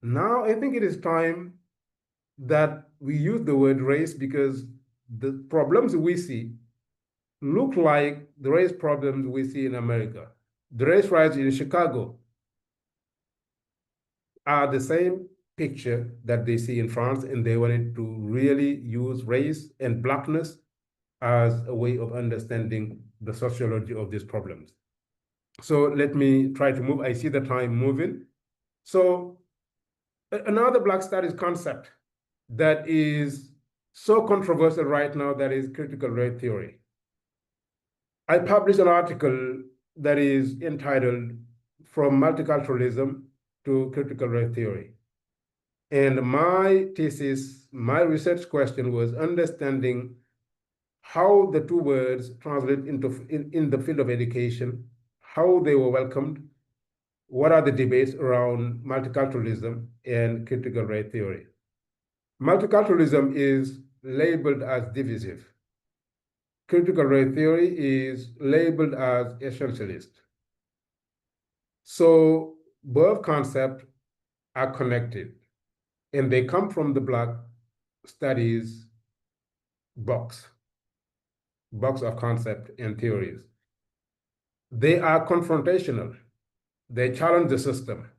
now I think it is time that we use the word race, because the problems we see look like the race problems we see in America. The race riots in Chicago are the same picture that they see in France, and they wanted to really use race and Blackness as a way of understanding the sociology of these problems. So let me try to move. I see the time moving. So another Black studies concept that is so controversial right now, that is critical race theory. I published an article that is entitled From Multiculturalism to Critical Race Theory. And my thesis, my research question was understanding how the two words translate in the field of education, how they were welcomed, what are the debates around multiculturalism and critical race theory. Multiculturalism is labeled as divisive. Critical race theory is labeled as essentialist. So both concepts are connected, and they come from the Black studies box of concept and theories. They are confrontational. They challenge the system.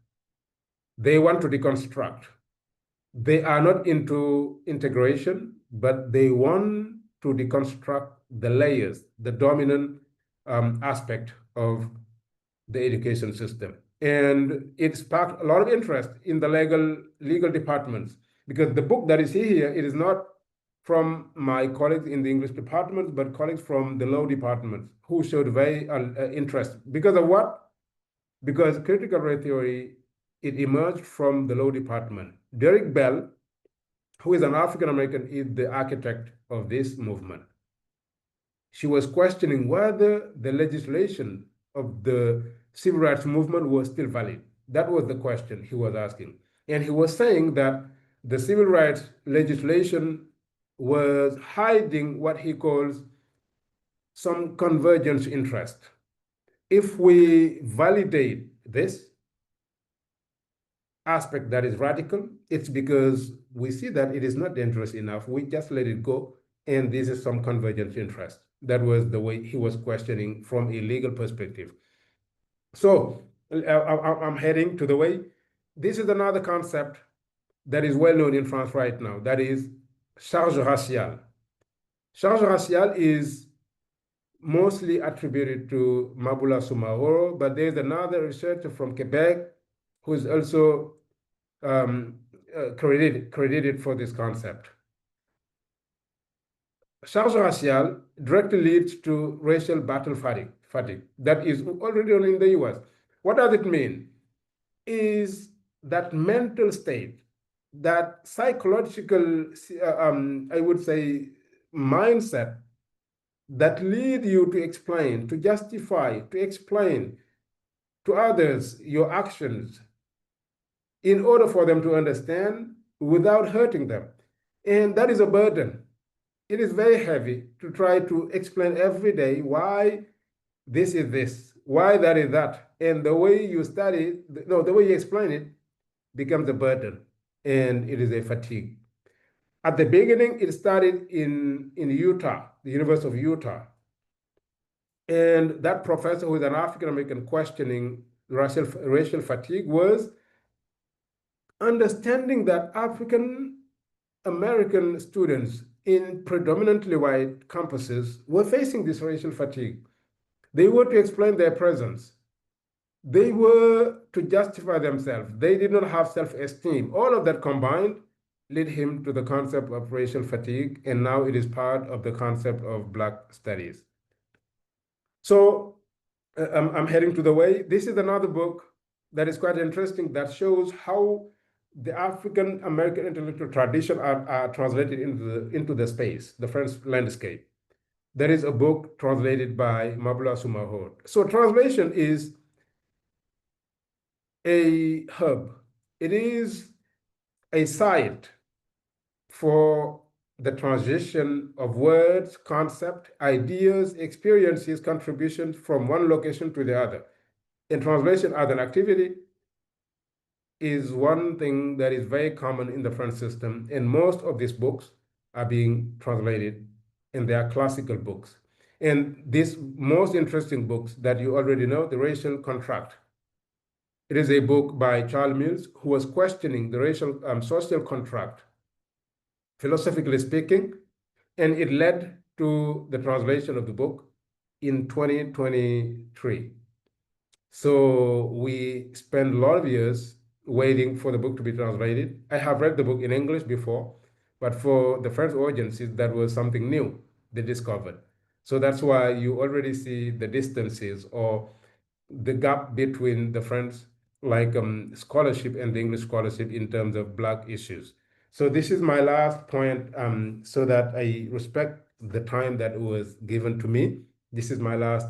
They want to deconstruct. They are not into integration, but they want to deconstruct the layers, the dominant aspect of the education system. And it sparked a lot of interest in the legal departments, because the book that is here, it is not from my colleagues in the English department, but colleagues from the law departments who showed very interest. Because of what? Because critical race theory, it emerged from the law department. Derek Bell, who is an African-American, is the architect of this movement. She was questioning whether the legislation of the civil rights movement was still valid. That was the question he was asking. And he was saying that the civil rights legislation was hiding what he calls some convergence interest. If we validate this aspect that is radical, it's because we see that it is not dangerous enough. We just let it go, and this is some convergence interest. That was the way he was questioning from a legal perspective. So I'm heading to the way. This is another concept that is well known in France right now, that is charge raciale. Charge raciale is mostly attributed to Mabula Soumahoro, but there's another researcher from Quebec who is also credited for this concept. Charge raciale directly leads to racial battle fatigue that is already in the US. What does it mean? Is that mental state, that psychological, I would say, mindset that lead you to explain, to justify, to explain to others your actions in order for them to understand without hurting them. And that is a burden. It is very heavy to try to explain every day why this is this, why that is that. And the way you study, the way you explain it becomes a burden, and it is a fatigue. At the beginning, it started in Utah, the University of Utah. And that professor, who is an African-American, questioning racial fatigue, was understanding that African-American students in predominantly white campuses were facing this racial fatigue. They were to explain their presence. They were to justify themselves. They did not have self-esteem. All of that combined led him to the concept of racial fatigue, and now it is part of the concept of Black studies. So I'm heading to the way. This is another book that is quite interesting that shows how the African American intellectual tradition are translated into the space, the French landscape. There is a book translated by Mabula Sumahor. So translation is a hub. It is a site for the transition of words, concept, ideas, experiences, contributions from one location to the other. And translation as an activity is one thing that is very common in the French system, and most of these books are being translated, and they are classical books. And these most interesting books that you already know, The Racial Contract. It is a book by Charles Mills, who was questioning the racial social contract, philosophically speaking, and it led to the translation of the book in 2023. So we spent a lot of years waiting for the book to be translated. I have read the book in English before, but for the French audiences, that was something new they discovered. So that's why you already see the distances or the gap between the French scholarship and the English scholarship in terms of Black issues. So this is my last point, so that I respect the time that was given to me. This is my last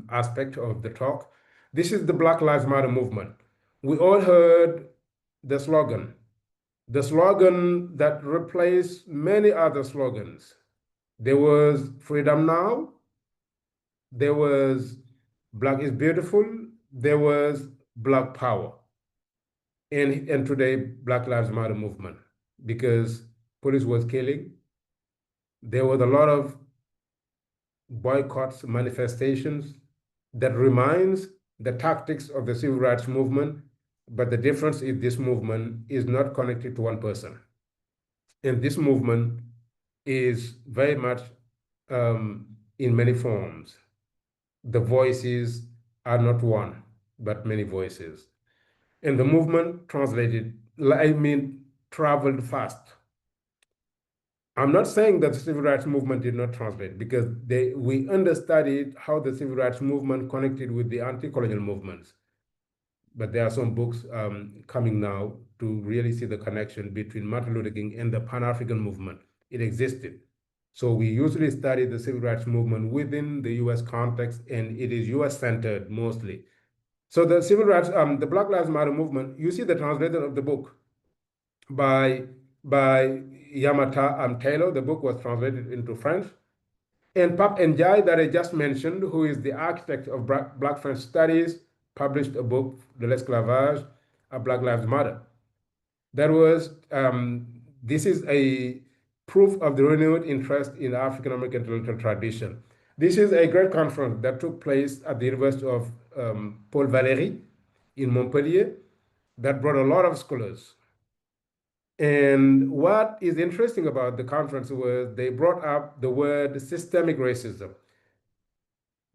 aspect of the talk. This is the Black Lives Matter movement. We all heard the slogan that replaced many other slogans. There was freedom now, there was Black is beautiful, there was Black power, and today Black Lives Matter movement, because police was killing. There was a lot of boycotts, manifestations that reminds the tactics of the civil rights movement, but the difference is this movement is not connected to one person. And this movement is very much in many forms. The voices are not one, but many voices. And the movement traveled fast. I'm not saying that the civil rights movement did not translate, because we understudied how the civil rights movement connected with the anti-colonial movements. But there are some books coming now to really see the connection between Martin Luther King and the Pan-African movement. It existed. So we usually study the civil rights movement within the US context, and it is US-centered mostly. So the civil rights, the Black Lives Matter movement, you see the translation of the book by Yamata Taylor. The book was translated into French. And Pap Njai, that I just mentioned, who is the architect of Black French Studies, published a book, De l'Esclavage à Black Lives Matter. That was, this is a proof of the renewed interest in African American intellectual tradition. This is a great conference that took place at the University of Paul Valéry in Montpellier that brought a lot of scholars. And what is interesting about the conference was they brought up the word systemic racism.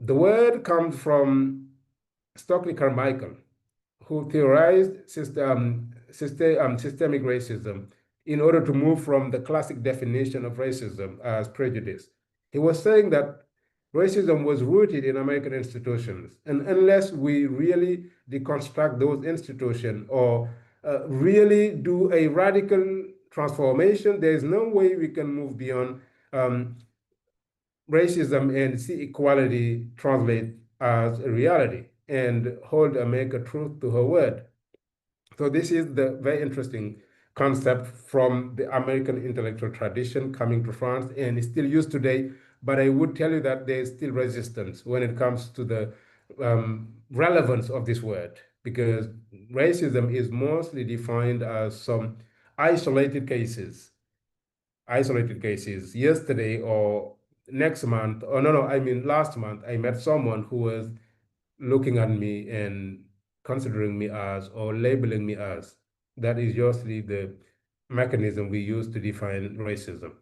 The word comes from Stokely Carmichael, who theorized systemic racism in order to move from the classic definition of racism as prejudice. He was saying that racism was rooted in American institutions, and unless we really deconstruct those institutions or really do a radical transformation, there is no way we can move beyond racism and see equality translate as a reality and hold America true to her word. So this is the very interesting concept from the American intellectual tradition coming to France, and is still used today. But I would tell you that there is still resistance when it comes to the relevance of this word, because racism is mostly defined as some isolated cases. Yesterday or next month, or last month, I met someone who was looking at me and considering me as, or labeling me as. That is usually the mechanism we use to define racism.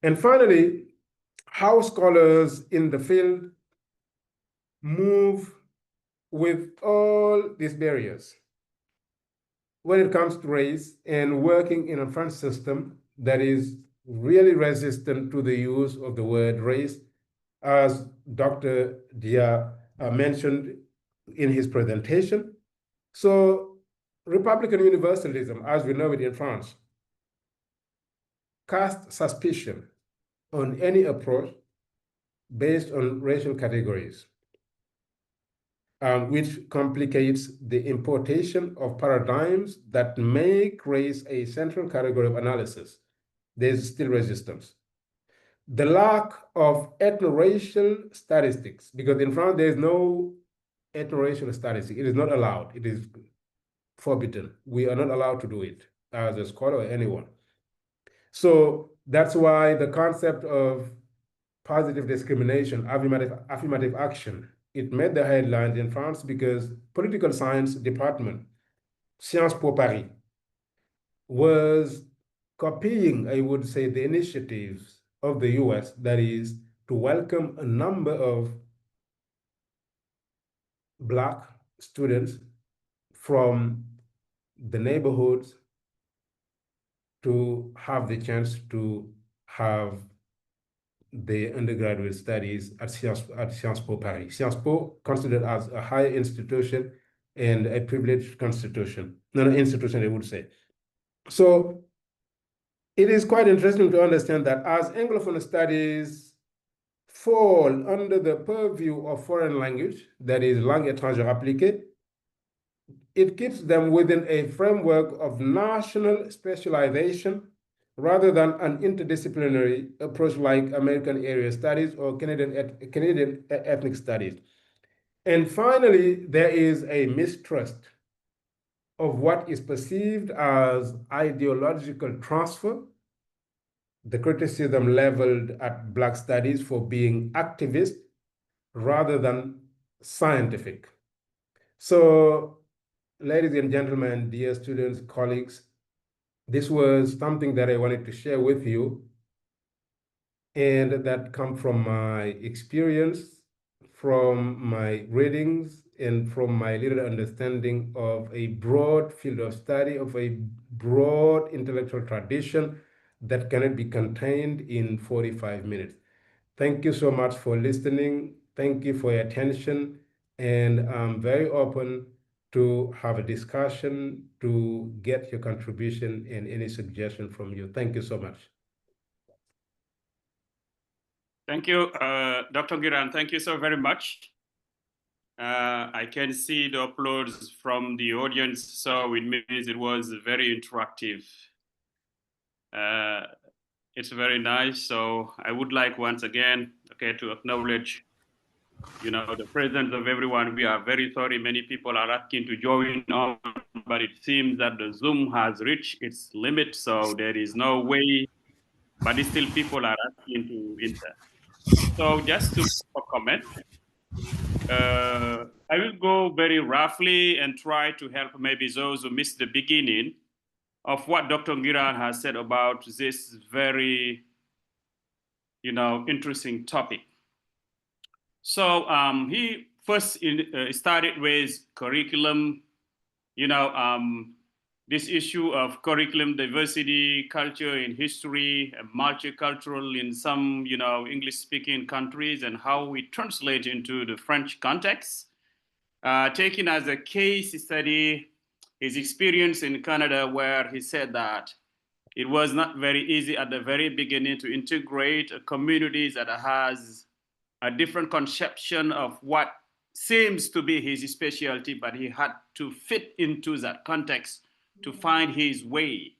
And finally, how scholars in the field move with all these barriers when it comes to race and working in a French system that is really resistant to the use of the word race, as Dr. Dia mentioned in his presentation. So Republican universalism, as we know it in France, casts suspicion on any approach based on racial categories, which complicates the importation of paradigms that make race a central category of analysis. There's still resistance. The lack of ethno-racial statistics, because in France there is no ethno-racial statistics. It is not allowed. It is forbidden. We are not allowed to do it as a scholar or anyone. So that's why the concept of positive discrimination, affirmative action, it made the headlines in France because political science department, Sciences Po Paris, was copying, I would say, the initiatives of the US, that is, to welcome a number of Black students from the neighborhoods to have the chance to have the undergraduate studies at Sciences Po Paris. Sciences Po considered as a higher institution and a privileged institution, I would say. So it is quite interesting to understand that as Anglophone studies fall under the purview of foreign language, that is langue étrangère appliquée, it keeps them within a framework of national specialization rather than an interdisciplinary approach like American area studies or Canadian ethnic studies. And finally, there is a mistrust of what is perceived as ideological transfer, the criticism leveled at Black studies for being activist rather than scientific. So, ladies and gentlemen, dear students, colleagues, this was something that I wanted to share with you, and that comes from my experience, from my readings, and from my little understanding of a broad field of study, of a broad intellectual tradition that cannot be contained in 45 minutes. Thank you so much for listening. Thank you for your attention. And I'm very open to have a discussion, to get your contribution and any suggestion from you. Thank you so much. Thank you, Dr. NGUIRANE. Thank you so very much. I can see the applause from the audience, so it means it was very interactive. It's very nice. So I would like once again, to acknowledge, the presence of everyone. We are very sorry. Many people are asking to join on, but it seems that the Zoom has reached its limit, so there is no way, but still people are asking to enter. So just to comment, I will go very roughly and try to help maybe those who missed the beginning of what Dr. NGUIRANE has said about this very, interesting topic. So he first started with curriculum, this issue of curriculum diversity, culture in history, multicultural in some, English-speaking countries, and how we translate into the French context. Taking as a case study his experience in Canada, where he said that it was not very easy at the very beginning to integrate communities that has a different conception of what seems to be his specialty, but he had to fit into that context to find his way.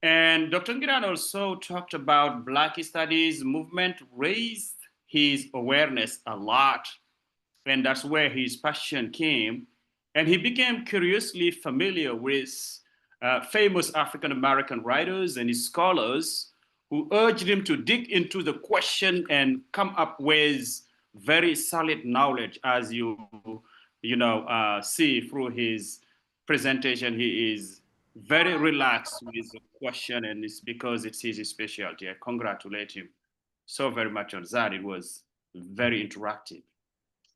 And Dr. NGUIRANE also talked about Black studies movement, raised his awareness a lot, and that's where his passion came. And he became curiously familiar with famous African-American writers and scholars who urged him to dig into the question and come up with very solid knowledge. As you see through his presentation, he is very relaxed with the question, and it's because it's his specialty. I congratulate him so very much on that. It was very interactive.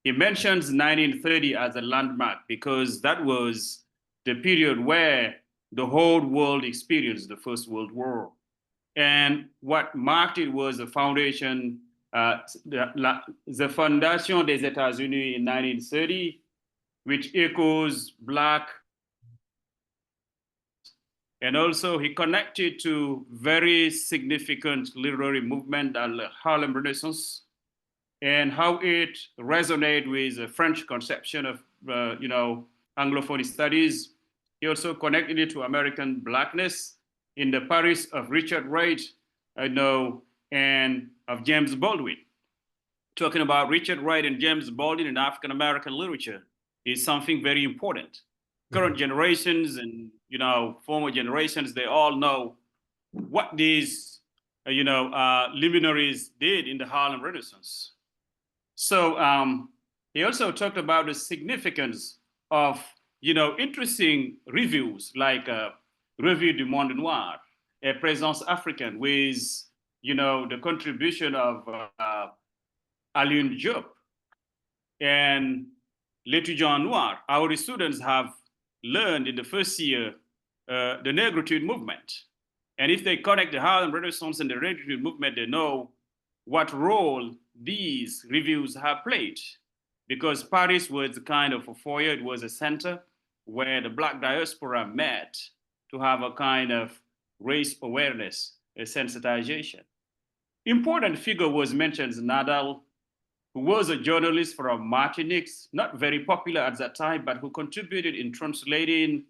He mentions 1930 as a landmark because that was the period where the whole world experienced the First World War. And what marked it was the foundation, the Fondation des États-Unis in 1930, which echoes Black. And also he connected to very significant literary movement, the Harlem Renaissance, and how it resonated with the French conception of, Anglophone studies. He also connected it to American Blackness in the Paris of Richard Wright, and of James Baldwin. Talking about Richard Wright and James Baldwin in African-American literature is something very important. Current generations and former generations, they all know what these luminaries did in the Harlem Renaissance. So he also talked about the significance of interesting reviews like Revue du Monde Noir, a Présence Africaine, with the contribution of Alioune Diop and L'Étudiant Noir. Our students have learned in the first year the Negritude movement. And if they connect the Harlem Renaissance and the Negritude movement, they know what role these reviews have played. Because Paris was kind of a foyer, it was a center where the Black diaspora met to have a kind of race awareness, a sensitization. Important figure was mentioned, Nadal, who was a journalist from Martinique, not very popular at that time, but who contributed in translating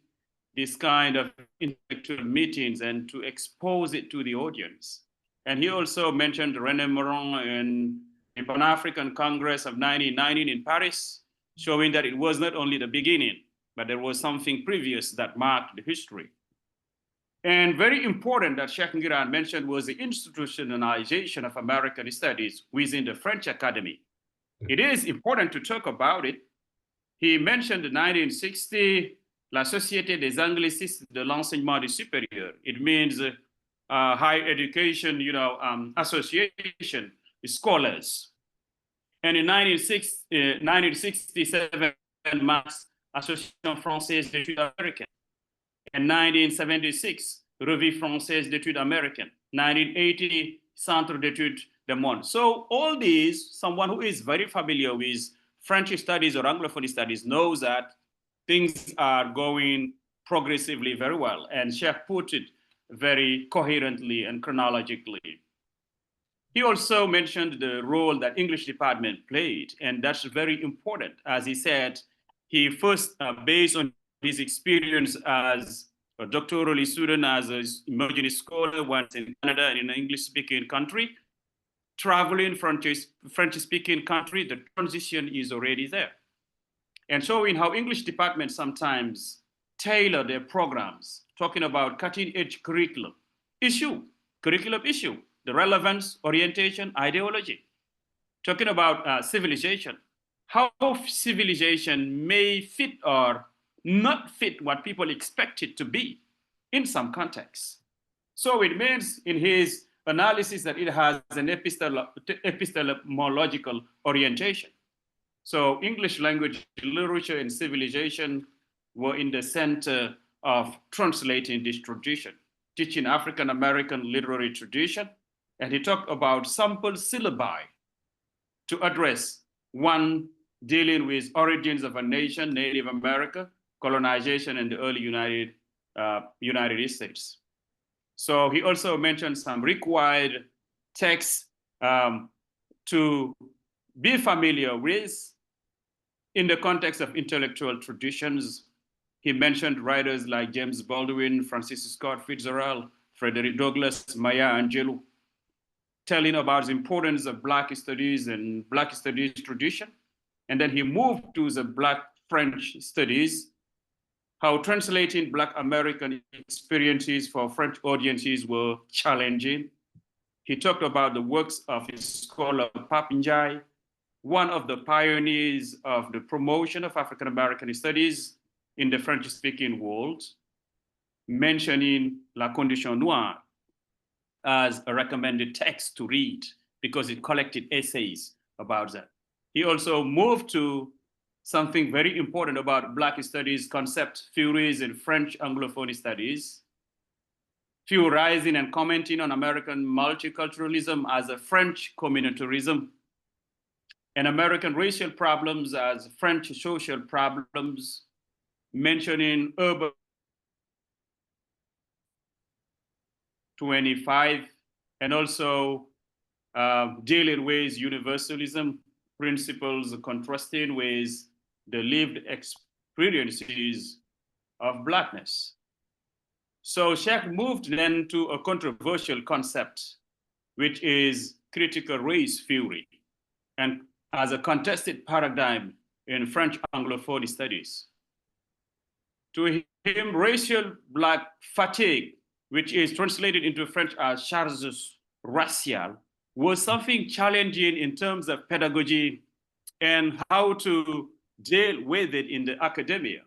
this kind of intellectual meetings and to expose it to the audience. And he also mentioned René Moron in the Pan-African Congress of 1919 in Paris, showing that it was not only the beginning, but there was something previous that marked the history. And very important that Cheikh NGUIRANE mentioned was the institutionalization of American studies within the French Academy. It is important to talk about it. He mentioned in 1960, La Société des Anglicistes de l'Enseignement du Supérieur. It means higher education, association, scholars. And in 1967, Max, Association Française d'Études Américaines. In 1976, Revue Française d'Études Américaines. 1980, Centre d'Études du Monde. So all these, someone who is very familiar with French studies or Anglophone studies knows that things are going progressively very well. And Cheikh put it very coherently and chronologically. He also mentioned the role that English department played, and that's very important. As he said, he first, based on his experience as a doctoral student, as an emerging scholar, once in Canada and in an English-speaking country, traveling French-speaking country, the transition is already there. And showing how English departments sometimes tailor their programs, talking about cutting-edge curriculum issue, the relevance, orientation, ideology. Talking about civilization, how civilization may fit or not fit what people expect it to be in some contexts. So it means in his analysis that it has an epistemological orientation. So English language, literature, and civilization were in the center of translating this tradition, teaching African-American literary tradition. And he talked about sample syllabi to address one dealing with origins of a nation, Native America, colonization in the early United States. So he also mentioned some required texts to be familiar with in the context of intellectual traditions. He mentioned writers like James Baldwin, Francis Scott Fitzgerald, Frederick Douglass, Maya Angelou, telling about the importance of Black studies and Black studies tradition. And then he moved to the Black French studies, how translating Black American experiences for French audiences were challenging. He talked about the works of his scholar Pape Ndiaye, one of the pioneers of the promotion of African American studies in the French-speaking world, mentioning La Condition Noire as a recommended text to read because it collected essays about that. He also moved to something very important about Black studies concept, theories in French Anglophone studies, theorizing and commenting on American multiculturalism as a French communautarism, and American racial problems as French social problems, mentioning urban 25, and also dealing with universalism principles contrasting with the lived experiences of Blackness. So Cheikh moved then to a controversial concept, which is critical race theory, and as a contested paradigm in French Anglophone studies. To him, racial Black fatigue, which is translated into French as charges raciales, was something challenging in terms of pedagogy and how to deal with it in the academia.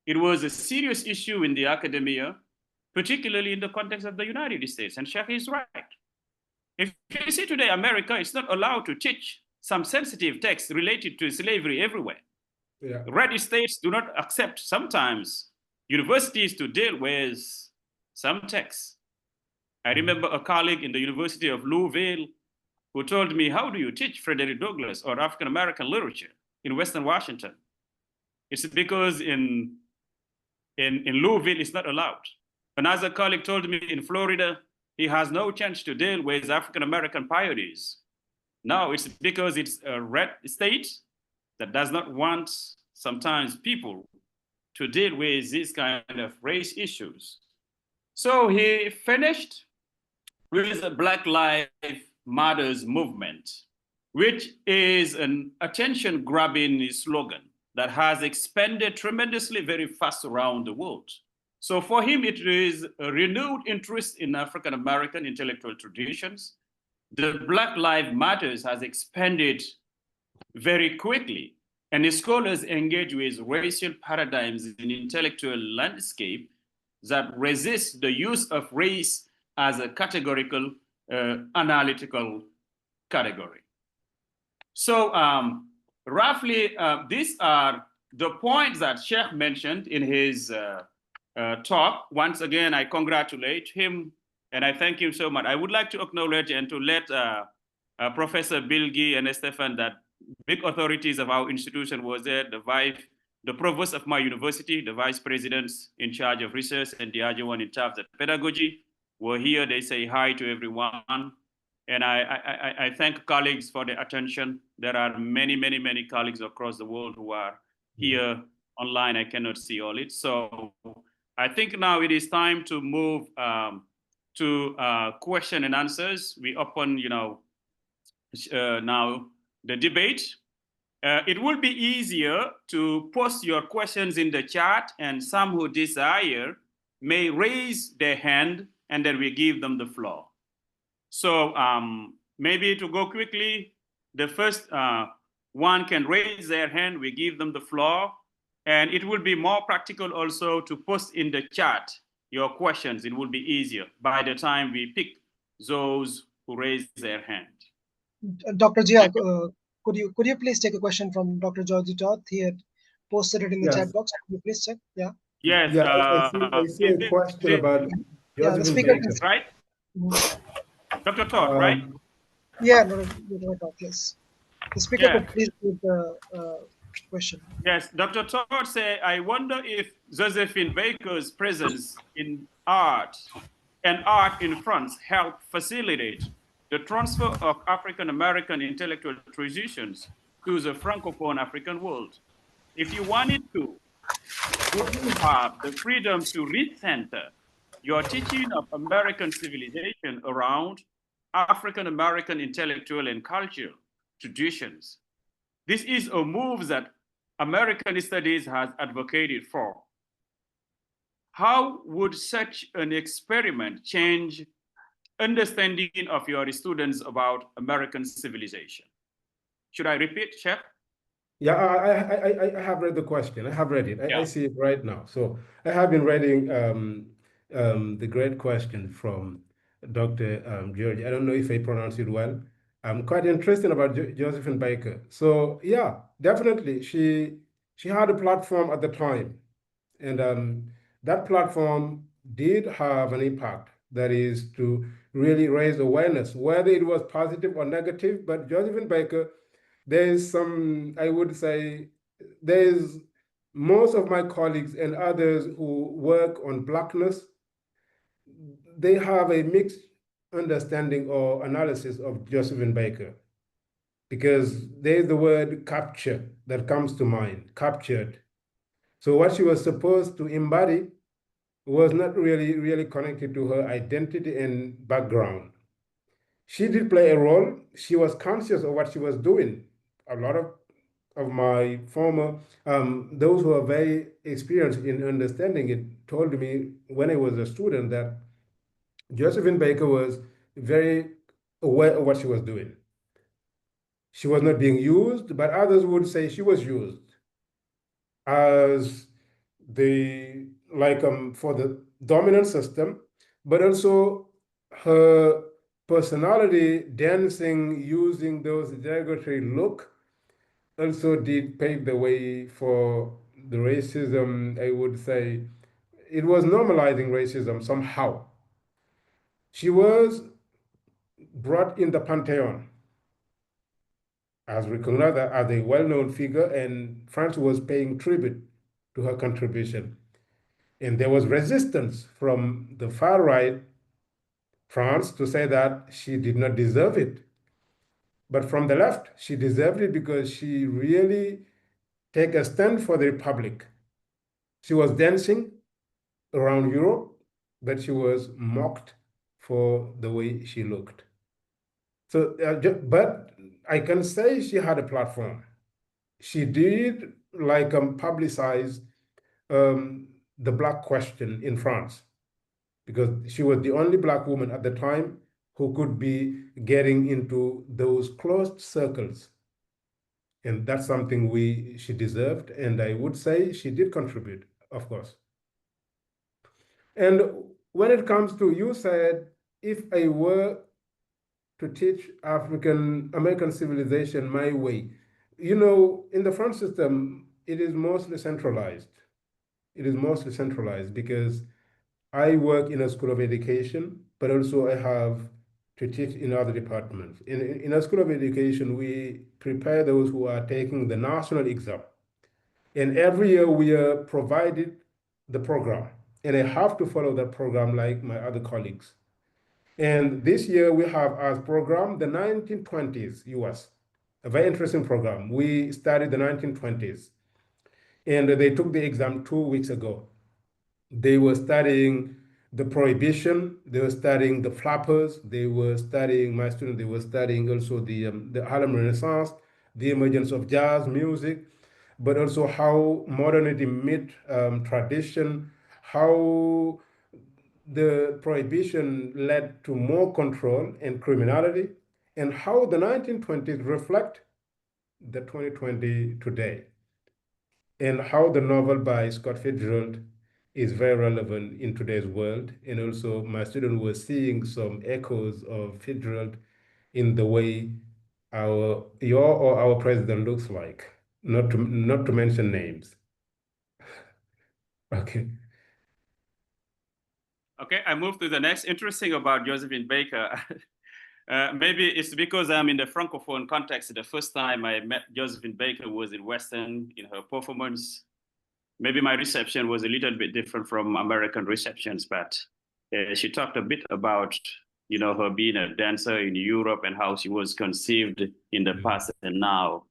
It was a serious issue in the academia, particularly in the context of the United States, and Cheikh is right. If you see today, America is not allowed to teach some sensitive texts related to slavery everywhere. Yeah. Red states do not accept sometimes universities to deal with some texts. I remember a colleague in the University of Louisville who told me, how do you teach Frederick Douglass or African-American literature in Western Washington? It's because in Louisville, it's not allowed. Another colleague told me in Florida, he has no chance to deal with African-American pioneers. No, it's because it's a red state that does not want sometimes people to deal with these kind of race issues. So he finished with the Black Lives Matters movement, which is an attention-grabbing slogan that has expanded tremendously very fast around the world. So for him, it is a renewed interest in African-American intellectual traditions. The Black Lives Matters has expanded very quickly, and the scholars engage with racial paradigms in intellectual landscape that resist the use of race as a categorical, analytical category. So roughly, these are the points that Cheikh mentioned in his talk. Once again, I congratulate him and I thank him so much. I would like to acknowledge and to let Professor Bilgi and Stefan, that big authorities of our institution was there, the provost of my university, the vice presidents in charge of research, and the other one in charge of pedagogy were here. They say hi to everyone. And I thank colleagues for the attention. There are many, many, many colleagues across the world who are here online. I cannot see all it. So I think now it is time to move to question and answers. We open, now the debate. It will be easier to post your questions in the chat, and some who desire may raise their hand, and then we give them the floor. So maybe to go quickly, the first one can raise their hand, we give them the floor, and it will be more practical also to post in the chat your questions. It will be easier by the time we pick those who raise their hand. Dr. Dia, could you please take a question from Dr. Georgie Todd? He had posted it in the chat box. Could you please check? Yeah. Yes. Yeah, I see a question about the speaker, right? Dr. Todd, right? Yeah, no, yes. The speaker could please read the question. Yes, Dr. Todd said, I wonder if Josephine Baker's presence in art and art in France helped facilitate the transfer of African-American intellectual traditions to the Francophone African world. If you wanted to, would you have the freedom to recenter your teaching of American civilization around African-American intellectual and cultural traditions? This is a move that American Studies has advocated for. How would such an experiment change understanding of your students about American civilization? Should I repeat, Chef? Yeah, I have read the question. I have read it. I see it right now. So I have been reading the great question from Dr. George. I don't know if I pronounce it well. I'm quite interested about Josephine Baker. So yeah, definitely she had a platform at the time, and that platform did have an impact. That is to really raise awareness, whether it was positive or negative. But Josephine Baker there's some, I would say, there's most of my colleagues and others who work on Blackness, they have a mixed understanding or analysis of Josephine Baker, because there's the word capture that comes to mind, captured. So what she was supposed to embody was not really connected to her identity and background. She did play a role. She was conscious of what she was doing. A lot of my former, those who are very experienced in understanding it, told me when I was a student that Josephine Baker was very aware of what she was doing. She was not being used, but others would say she was used as the, like, for the dominant system, but also her personality, dancing, using those derogatory look, also did pave the way for the racism. I would say it was normalizing racism somehow. She was brought in the pantheon as recognized as a well-known figure, and France was paying tribute to her contribution. And there was resistance from the far right France to say that she did not deserve it. But from the left, she deserved it because she really took a stand for the Republic. She was dancing around Europe, but she was mocked for the way she looked. So, but I can say she had a platform. She did, like, publicize the Black question in France, because she was the only Black woman at the time who could be getting into those closed circles. And that's something she deserved. And I would say she did contribute, of course. And when it comes to, you said, if I were to teach African American civilization my way, you know, in the French system, it is mostly centralized. It is mostly centralized because I work in a school of education, but also I have to teach in other departments. In a school of education, we prepare those who are taking the national exam. And every year we are provided the program, and I have to follow that program like my other colleagues. And this year we have as program the 1920s US, a very interesting program. We studied the 1920s, and they took the exam 2 weeks ago. They were studying the Prohibition, they were studying the flappers, they were studying, my students, they were studying also the Harlem Renaissance, the emergence of jazz music, but also how modernity met tradition, how the Prohibition led to more control and criminality, and how the 1920s reflect the 2020 today, and how the novel by Scott Fitzgerald is very relevant in today's world. And also my students were seeing some echoes of Fitzgerald in the way our president looks like, not to mention names. Okay. Okay, I move to the next. Interesting about Josephine Baker. Maybe it's because I'm in the Francophone context. The first time I met Josephine Baker was in Western, in her performance. Maybe my reception was a little bit different from American receptions, but she talked a bit about, you know, her being a dancer in Europe and how she was conceived in the past and now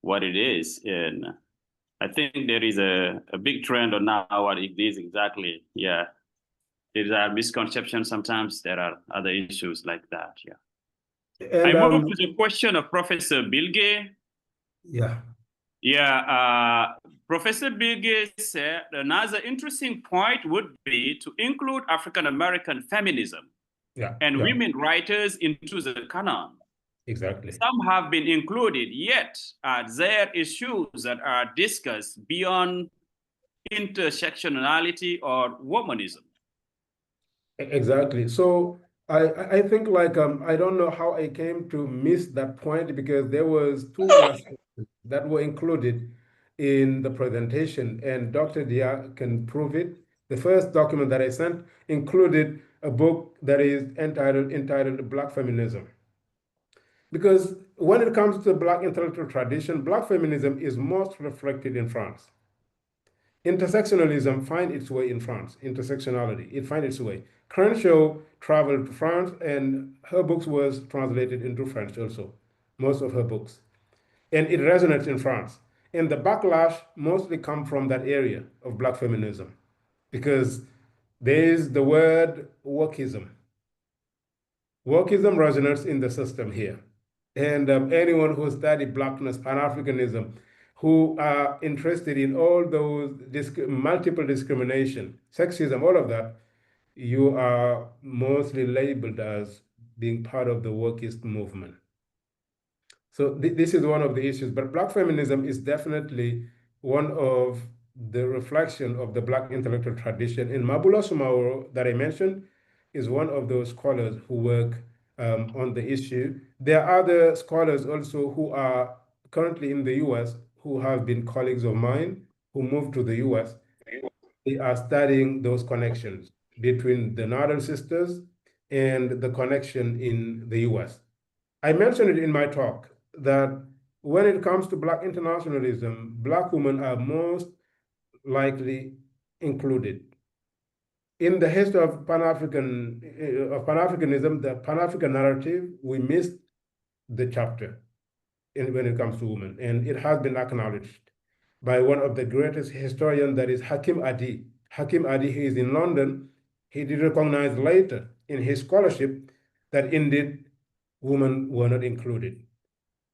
what it is. And I think there is a big trend on now what it is exactly. Yeah. There are misconceptions sometimes. There are other issues like that. Yeah. And, I move to the question of Professor Bilge. Yeah. Yeah. Professor Bilge said another interesting point would be to include African American feminism and women writers into the canon. Exactly. Some have been included, yet there are issues that are discussed beyond intersectionality or womanism. Exactly. So I think, like, I don't know how I came to miss that point, because there was two aspects that were included in the presentation, and Dr. Dia can prove it. The first document that I sent included a book that is entitled Black Feminism, Because when it comes to Black intellectual tradition, Black feminism is most reflected in France. Intersectionalism finds its way in France. Intersectionality, it finds its way. Crenshaw traveled to France, and her books was translated into French also, most of her books. And it resonates in France. And the backlash mostly come from that area of Black feminism, because there is the word wokeism. Wokeism resonates in the system here. And anyone who studied Blackness, Pan-Africanism, who are interested in all those multiple discrimination, sexism, all of that, you are mostly labeled as being part of the wokist movement. So this is one of the issues, but Black feminism is definitely one of the reflection of the Black intellectual tradition. And Mabula Sumaworo, that I mentioned, is one of those scholars who work on the issue. There are other scholars also who are currently in the US who have been colleagues of mine who moved to the US. They are studying those connections between the Northern Sisters and the connection in the US. I mentioned it in my talk that when it comes to Black internationalism, Black women are most likely included. In the history of Pan-Africanism, the Pan-African narrative, we missed the chapter when it comes to women, and it has been acknowledged by one of the greatest historians, that is Hakim Adi. Hakim Adi, he is in London. He did recognize later in his scholarship that indeed women were not included.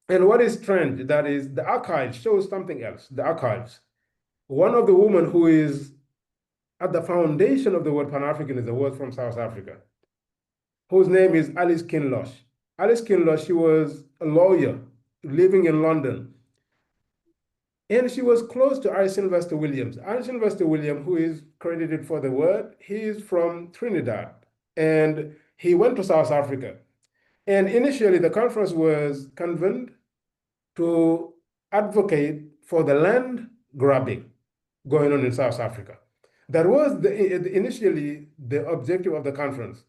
And what is strange, that is the archives shows something else, the archives. One of the women who is at the foundation of the word Pan-Africanism was from South Africa, whose name is Alice Kinloch. Alice Kinloch, she was a lawyer living in London. And she was close to R. Sylvester Williams. R. Sylvester Williams, who is credited for the word, he is from Trinidad. And he went to South Africa. And initially, the conference was convened to advocate for the land grabbing going on in South Africa. That was initially the objective of the conference.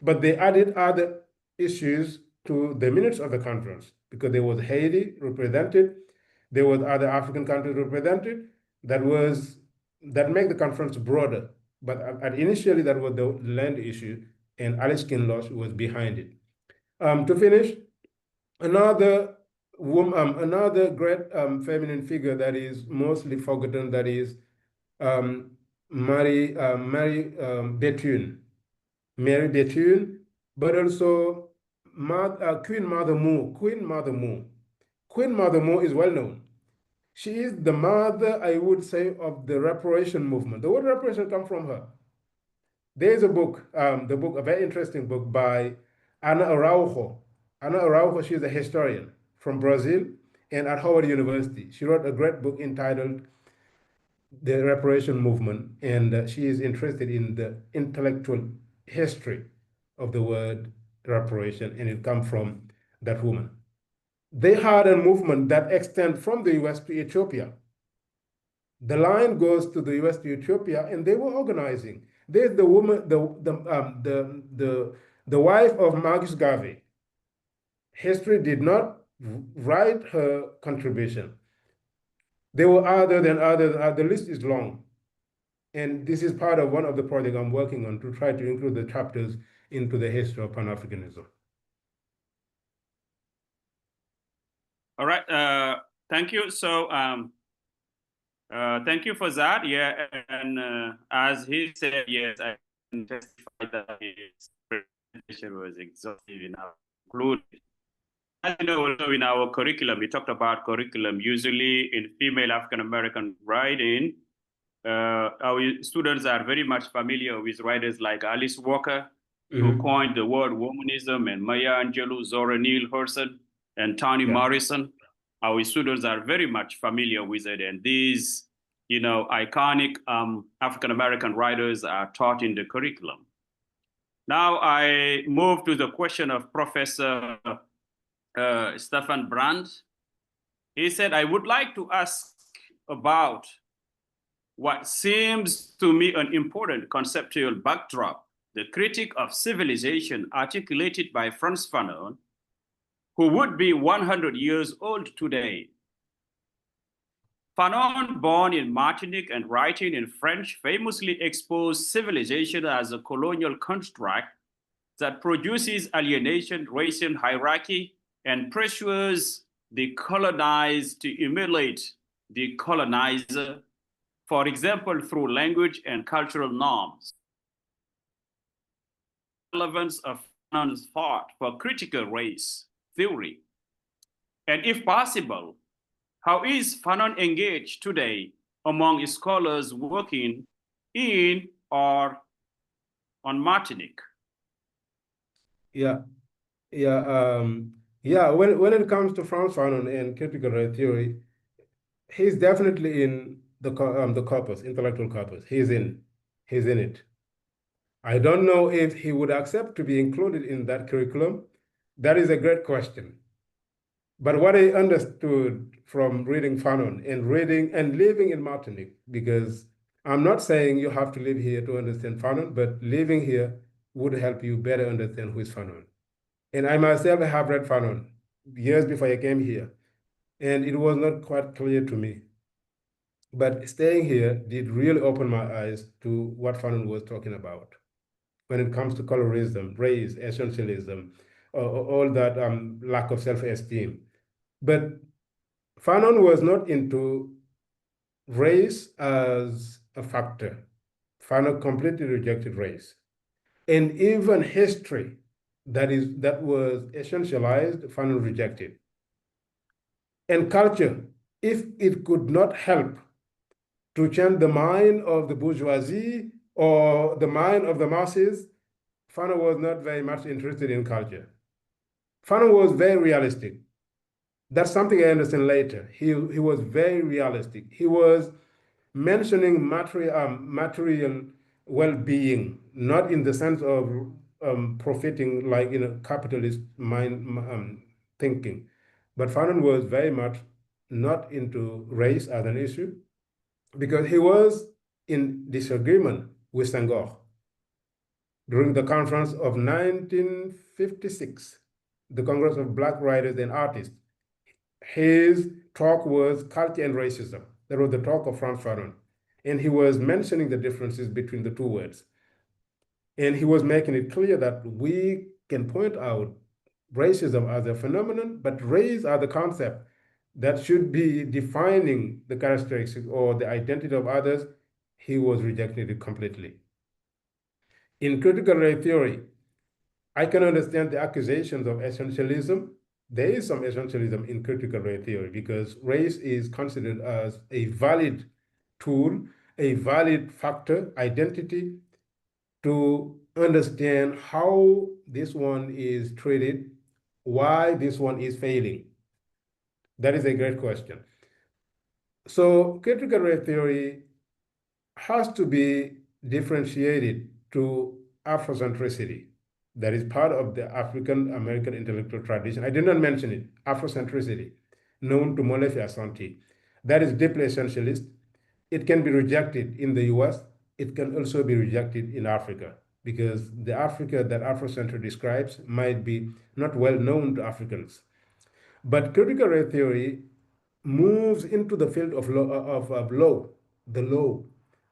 But they added other issues to the minutes of the conference, because there was Haiti represented, there was other African countries represented. That made the conference broader. But initially, that was the land issue, and Alice Kinloch was behind it. To finish, another great feminine figure that is mostly forgotten, that is Mary Bethune. Mary Bethune, but also Queen Mother Moore. Queen Mother Moore. Queen Mother Moore is well known. She is the mother, I would say, of the reparation movement. The word reparation comes from her. There is a book, a very interesting book by Ana Araujo. Ana Araujo, she is a historian from Brazil and at Howard University. She wrote a great book entitled The Reparation Movement, and she is interested in the intellectual history of the word reparation, and it comes from that woman. They had a movement that extends from the US to Ethiopia. The line goes to the US to Ethiopia, and they were organizing. There's the woman, the wife of Marcus Garvey. History did not write her contribution. There were others, the list is long. And this is part of one of the projects I'm working on, to try to include the chapters into the history of Pan-Africanism. All right, thank you. So thank you for that. Yeah, and as he said, yes, I can testify that his presentation was exhaustive enough, included. As you know, also in our curriculum, we talked about curriculum. Usually in female African-American writing, our students are very much familiar with writers like Alice Walker, who coined the word womanism, and Maya Angelou, Zora Neale Hurston, and Toni Morrison. Our students are very much familiar with it. And these, iconic African-American writers are taught in the curriculum. Now I move to the question of Professor Stefan Brandt. He said, I would like to ask about what seems to me an important conceptual backdrop, the critique of civilization articulated by Frantz Fanon, who would be 100 years old today. Fanon, born in Martinique and writing in French, famously exposed civilization as a colonial construct that produces alienation, racial hierarchy, and pressures the colonized to emulate the colonizer, for example, through language and cultural norms. Relevance of Fanon's thought for critical race theory, and if possible, how is Fanon engaged today among scholars working in or on Martinique? Yeah, when it comes to Frantz Fanon and critical race theory, he's definitely in the corpus, intellectual corpus. He's in it. I don't know if he would accept to be included in that curriculum. That is a great question. But what I understood from reading Fanon and reading and living in Martinique, because I'm not saying you have to live here to understand Fanon, but living here would help you better understand who is Fanon. And I myself have read Fanon years before I came here, and it was not quite clear to me. But staying here did really open my eyes to what Fanon was talking about when it comes to colorism, race, essentialism, all that lack of self-esteem. But Fanon was not into race as a factor. Fanon completely rejected race. And even history that was essentialized, Fanon rejected. And culture, if it could not help to change the mind of the bourgeoisie or the mind of the masses, Fanon was not very much interested in culture. Fanon was very realistic. That's something I understand later. He was very realistic. He was mentioning material well-being, not in the sense of profiting like in a capitalist mind thinking. But Fanon was very much not into race as an issue because he was in disagreement with Senghor. During the conference of 1956, the Congress of Black Writers and Artists, his talk was culture and racism. That was the talk of Frantz Fanon. And he was mentioning the differences between the two words. And he was making it clear that we can point out racism as a phenomenon, but race as the concept that should be defining the characteristics or the identity of others. He was rejecting it completely. In critical race theory, I can understand the accusations of essentialism. There is some essentialism in critical race theory because race is considered as a valid tool, a valid factor, identity to understand how this one is treated, why this one is failing. That is a great question. So critical race theory has to be differentiated to Afrocentricity. That is part of the African American intellectual tradition. I did not mention it, Afrocentricity, known to Molefi Asante. That is deeply essentialist. It can be rejected in the US. It can also be rejected in Africa because the Africa that Afrocentric describes might be not well known to Africans. But critical race theory moves into the field of law, the law,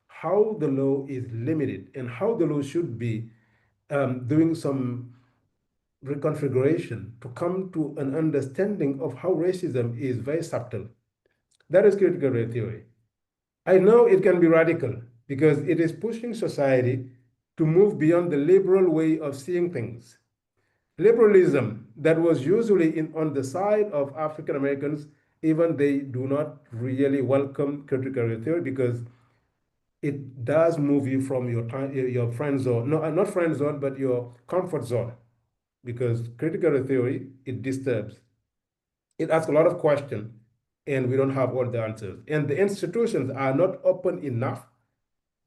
how the law is limited and how the law should be doing some reconfiguration to come to an understanding of how racism is very subtle. That is critical race theory. I know it can be radical because it is pushing society to move beyond the liberal way of seeing things. Liberalism that was usually on the side of African Americans, even they do not really welcome critical race theory because it does move you from your friend zone, no, not friend zone, but your comfort zone, because critical race theory, it disturbs. It asks a lot of questions, and we don't have all the answers. And the institutions are not open enough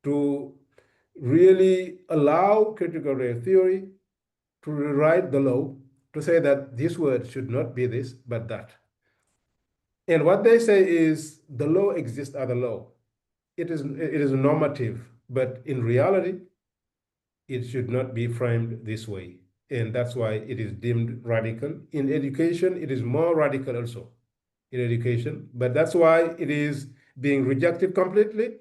to really allow critical race theory to rewrite the law to say that this word should not be this, but that. And what they say is the law exists as a law. It is normative, but in reality, it should not be framed this way. and that's why it is deemed radical. In education, it is more radical also in education, but that's why it is being rejected completely.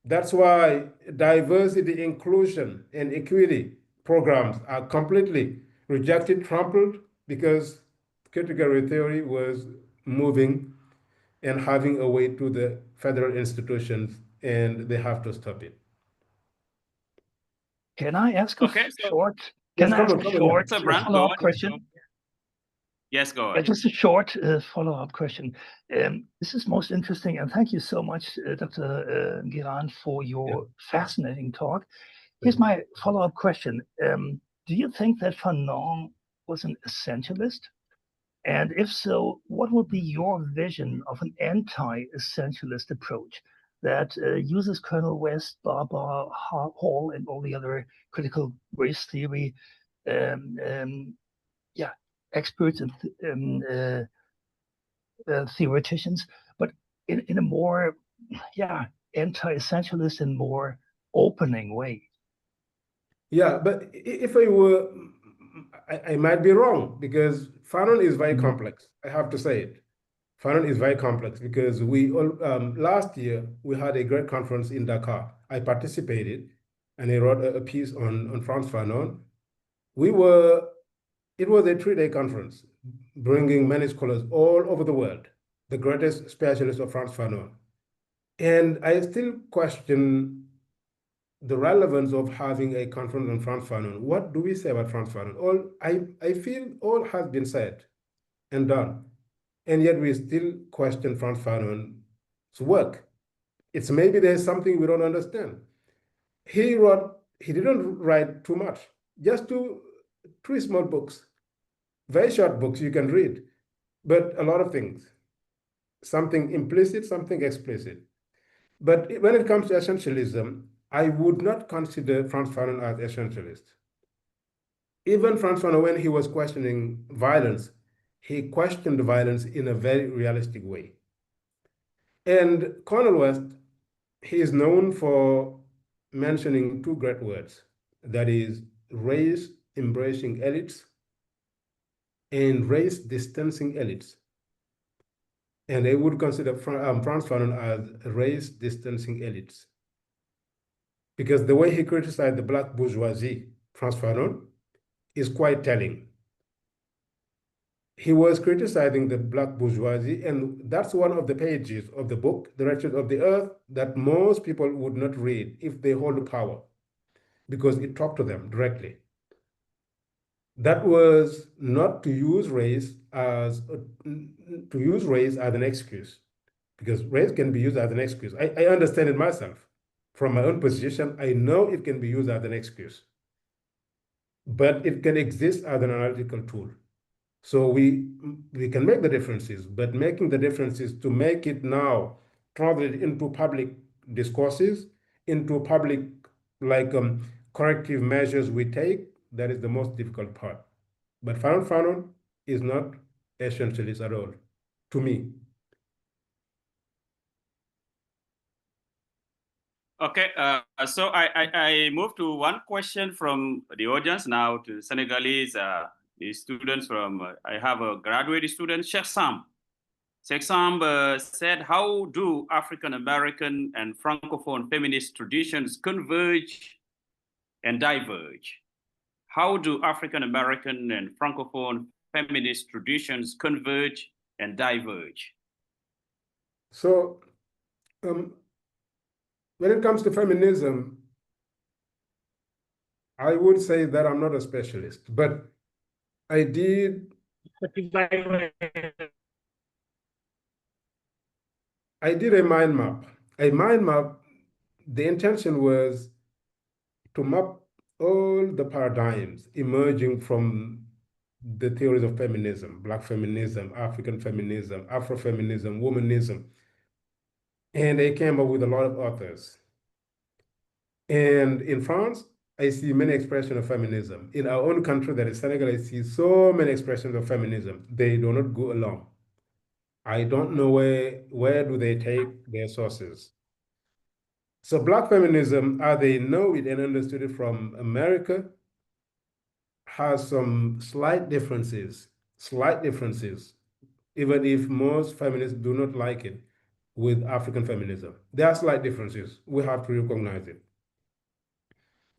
That's why diversity, inclusion, and equity programs are completely rejected, trampled, because category theory was moving and having a way to the federal institutions, and they have to stop it. Can I ask a short follow-up question? Yes, go ahead. Just a short follow-up question. This is most interesting, and thank you so much, Dr. NGUIRANE, for your fascinating talk. Here's my follow-up question. Do you think that Fanon was an essentialist? And if so, what would be your vision of an anti-essentialist approach that uses Colonel West, Barber, Hall, and all the other critical race theory experts and theoreticians, but in a more anti-essentialist and more opening way? Yeah, but if I were, I might be wrong, because Fanon is very complex. I have to say it. Fanon is very complex because we all, last year we had a great conference in Dakar. I participated, and I wrote a piece on Frantz Fanon. It was a 3-day conference, bringing many scholars all over the world, the greatest specialists of Frantz Fanon. And I still question the relevance of having a conference on Frantz Fanon. What do we say about Frantz Fanon? I feel all has been said and done, and yet we still question Frantz Fanon's work. It's maybe there's something we don't understand. He didn't write too much, just 3 small books, very short books you can read, but a lot of things, something implicit, something explicit. But when it comes to essentialism, I would not consider Frantz Fanon as essentialist. Even Frantz Fanon, when he was questioning violence, he questioned violence in a very realistic way. And Cornel West, he is known for mentioning 2 great words, that is race-embracing elites and race-distancing elites. And they would consider Frantz Fanon as race-distancing elites, because the way he criticized the Black bourgeoisie, Frantz Fanon, is quite telling. He was criticizing the Black bourgeoisie, and that's one of the pages of the book, The Wretched of the Earth, that most people would not read if they hold power, because it talked to them directly. That was not to use race as an excuse, because race can be used as an excuse. I understand it myself. From my own position, I know it can be used as an excuse, but it can exist as an analytical tool. So we can make the differences, but making the differences to make it now translated into public discourses, into public corrective measures we take, that is the most difficult part. But Fanon is not essentialist at all, to me. Okay, so I move to one question from the audience now to Senegalese the students from, I have a graduate student, Cheikh Sam. Cheikh Sam said, how do African-American and Francophone feminist traditions converge and diverge? How do African-American and Francophone feminist traditions converge and diverge? So, when it comes to feminism, I would say that I'm not a specialist, but I did a mind map. A mind map, the intention was to map all the paradigms emerging from the theories of feminism, Black feminism, African feminism, Afrofeminism, womanism. And I came up with a lot of authors. And in France, I see many expressions of feminism. In our own country, that is Senegal, I see so many expressions of feminism. They do not go along. I don't know where do they take their sources. So Black feminism, as they know it and understood it from America, has some slight differences, even if most feminists do not like it, with African feminism. There are slight differences. We have to recognize it.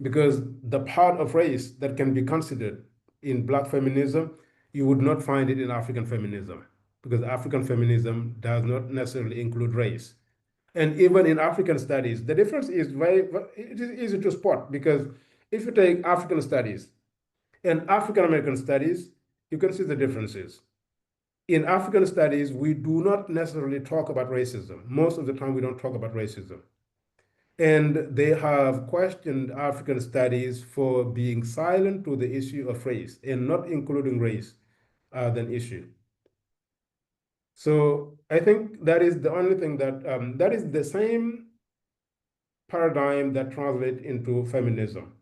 Because the part of race that can be considered in Black feminism, you would not find it in African feminism, because African feminism does not necessarily include race. And even in African studies, the difference is it is easy to spot, because if you take African studies and African American studies, you can see the differences. In African studies, we do not necessarily talk about racism. Most of the time, we don't talk about racism. And they have questioned African studies for being silent to the issue of race and not including race as an issue. So I think that is the only thing that is the same paradigm that translates into feminism.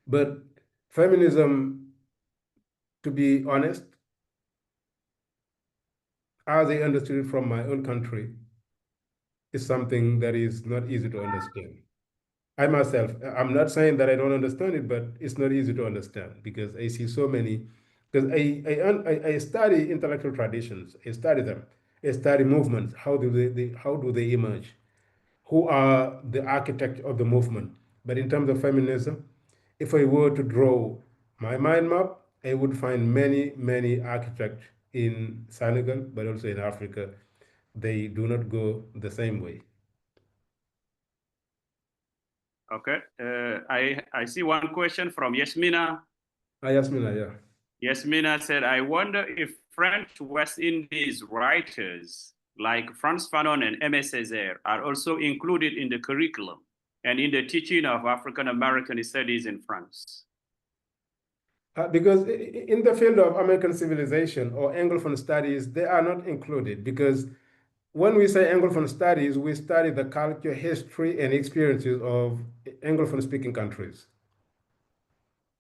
But feminism, to be honest, as I understood it from my own country, is something that is not easy to understand. I myself, I'm not saying that I don't understand it, but it's not easy to understand, because I see so many, because I study intellectual traditions, I study them, I study movements, how do they emerge? Who are the architects of the movement? But in terms of feminism, if I were to draw my mind map, I would find many architects in Senegal, but also in Africa. They do not go the same way. Okay. I see one question from Yasmina. Yasmina, yeah. Yasmina said, I wonder if French West Indies writers like Frantz Fanon and Aimé Césaire are also included in the curriculum and in the teaching of African American studies in France. Because in the field of American civilization or Anglophone studies, they are not included, because when we say Anglophone studies, we study the culture, history, and experiences of Anglophone-speaking countries.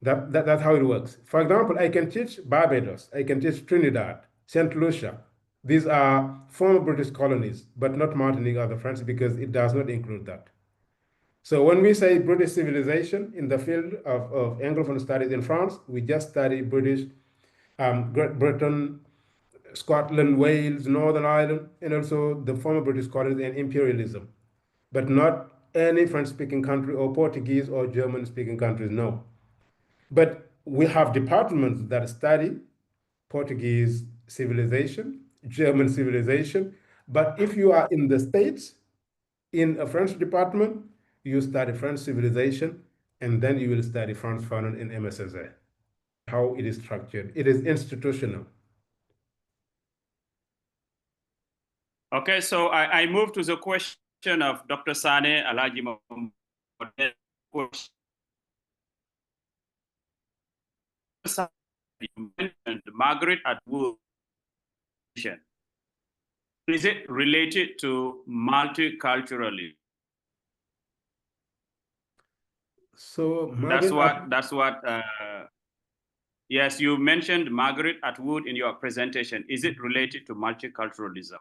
That's how it works. For example, I can teach Barbados, I can teach Trinidad, St. Lucia. These are former British colonies, but not Martinique or the French, because it does not include that. So when we say British civilization in the field of Anglophone studies in France, we just study British, Great Britain, Scotland, Wales, Northern Ireland, and also the former British colonies and imperialism, but not any French-speaking country or Portuguese or German-speaking countries, no. But we have departments that study Portuguese civilization, German civilization, but if you are in the States, in a French department, you study French civilization, and then you will study Frantz Fanon and Aimé Césaire. How it is structured, it is institutional. Okay, so I move to the question of Dr. Sane Alaji. You mentioned Margaret Atwood. Is it related to multiculturalism? So that's what. Yes, you mentioned Margaret Atwood in your presentation. Is it related to multiculturalism?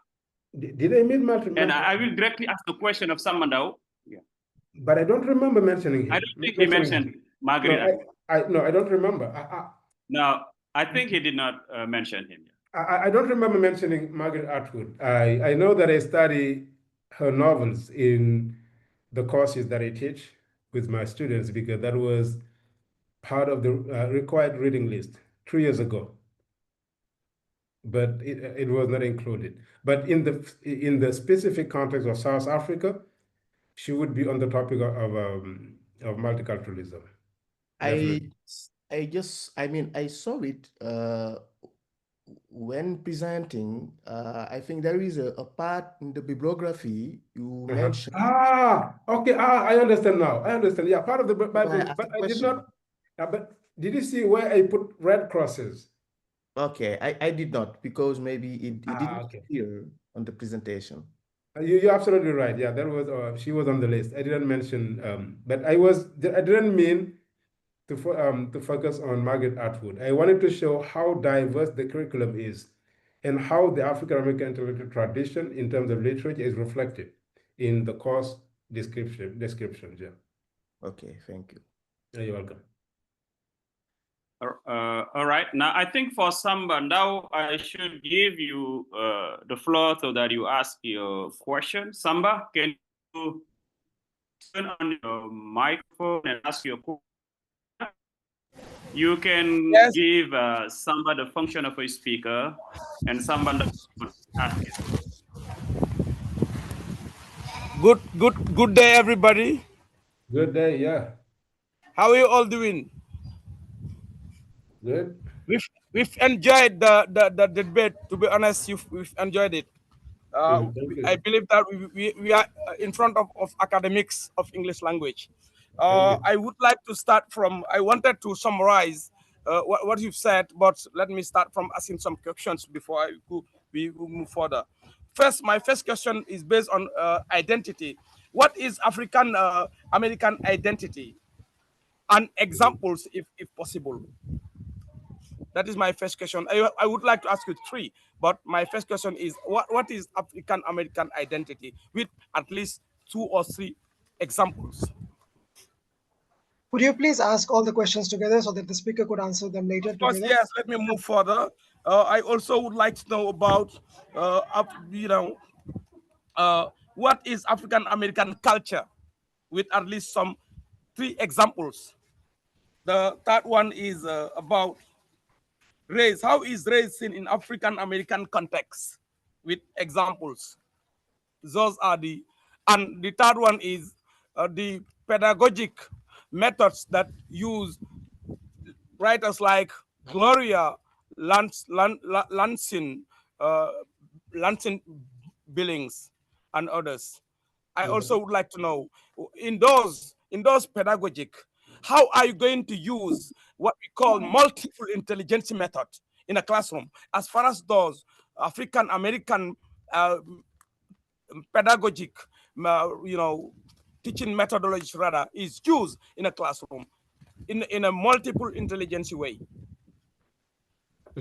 Did I mean multiculturalism? And I will directly ask the question of Samandao. Yeah. But I don't remember mentioning him. I don't think he mentioned Margaret Atwood. No, I don't remember. No, I think he did not mention him. I don't remember mentioning Margaret Atwood. I know that I study her novels in the courses that I teach with my students, because that was part of the required reading list 3 years ago. But it was not included. But in the specific context of South Africa, she would be on the topic of multiculturalism. I saw it when presenting. I think there is a part in the bibliography you mentioned. Okay. I understand now. I understand. Yeah, part of the Bible, but I did not. But did you see where I put red crosses? Okay, I did not, because maybe it didn't appear on the presentation. You're absolutely right. Yeah, that was she was on the list. I didn't mention, but I didn't mean to focus on Margaret Atwood. I wanted to show how diverse the curriculum is, and how the African American intellectual tradition in terms of literature is reflected in the course description. Yeah. Okay, thank you. You're welcome. All right. Now, I think for Samba, now I should give you the floor so that you ask your question. Samba, can you turn on your microphone and ask your question? You can give Samba the function of a speaker, and Samba ask it. Good day, everybody. Good day, yeah. How are you all doing? Good. We've enjoyed the debate. To be honest, we've enjoyed it. I believe that we are in front of academics of English language. I would like to start from, I wanted to summarize what you've said, but let me start from asking some questions before we move further. First, my first question is based on identity. What is African American identity? And examples, if possible. That is my first question. I would like to ask you three, but my first question is, what is African American identity, with at least 2 or 3 examples? Would you please ask all the questions together so that the speaker could answer them later together? Yes, let me move further. I also would like to know about, what is African American culture, with at least some 3 examples. The third one is about race. How is race seen in African American context, with examples? Those are and the third one is the pedagogic methods that use writers like Gloria Lansing Billings and others. I also would like to know, in those pedagogic, how are you going to use what we call multiple intelligence method in a classroom, as far as those African American pedagogic, teaching methodology rather, is used in a classroom in a multiple intelligence way?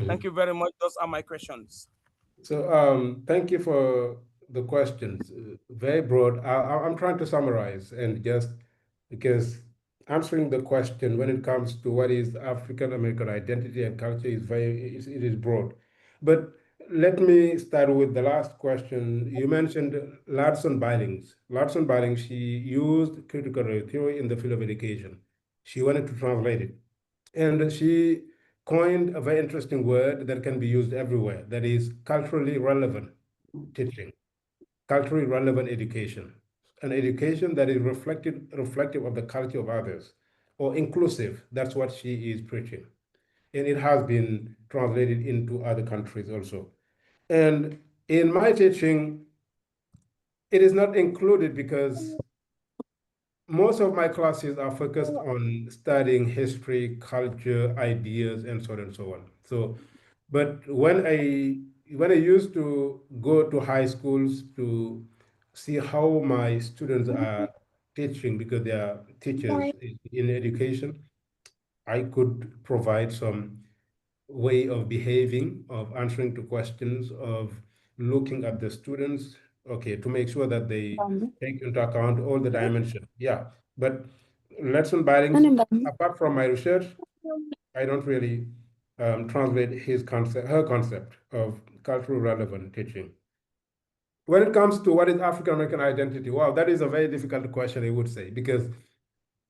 Thank you very much. Those are my questions. So thank you for the questions. Very broad. I'm trying to summarize, and just because answering the question when it comes to what is African American identity and culture is it is broad. But let me start with the last question. You mentioned Larson Billings. Larson Billings, she used critical theory in the field of education. She wanted to translate it. And she coined a very interesting word that can be used everywhere, that is culturally relevant teaching, culturally relevant education, an education that is reflective of the culture of others, or inclusive. That's what she is preaching. And it has been translated into other countries also. And in my teaching, it is not included because most of my classes are focused on studying history, culture, ideas, and so on and so on. So, but when I used to go to high schools to see how my students are teaching, because they are teachers in education, I could provide some way of behaving, of answering to questions, of looking at the students, okay, to make sure that they take into account all the dimensions. Yeah, but lesson Billings, apart from my research, I don't really translate her concept of cultural relevant teaching. When it comes to what is African American identity, wow, that is a very difficult question, I would say, because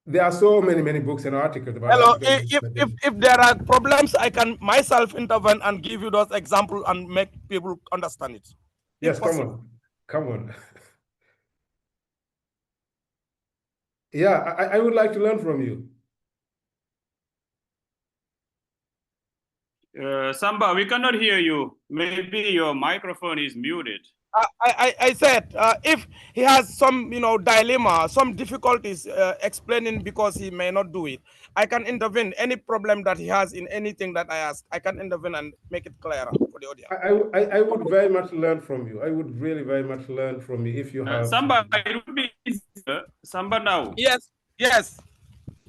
there are so many books and articles about. Hello, if there are problems, I can myself intervene and give you those examples and make people understand it. Yes, come on. Yeah, I would like to learn from you. Samba, we cannot hear you. Maybe your microphone is muted. I said, if he has some, dilemma, some difficulties explaining because he may not do it, I can intervene. Any problem that he has in anything that I ask, I can intervene and make it clearer for the audience. I would very much learn from you. I would really very much learn from you if you have. Samba, it would be easier. Samba now. Yes.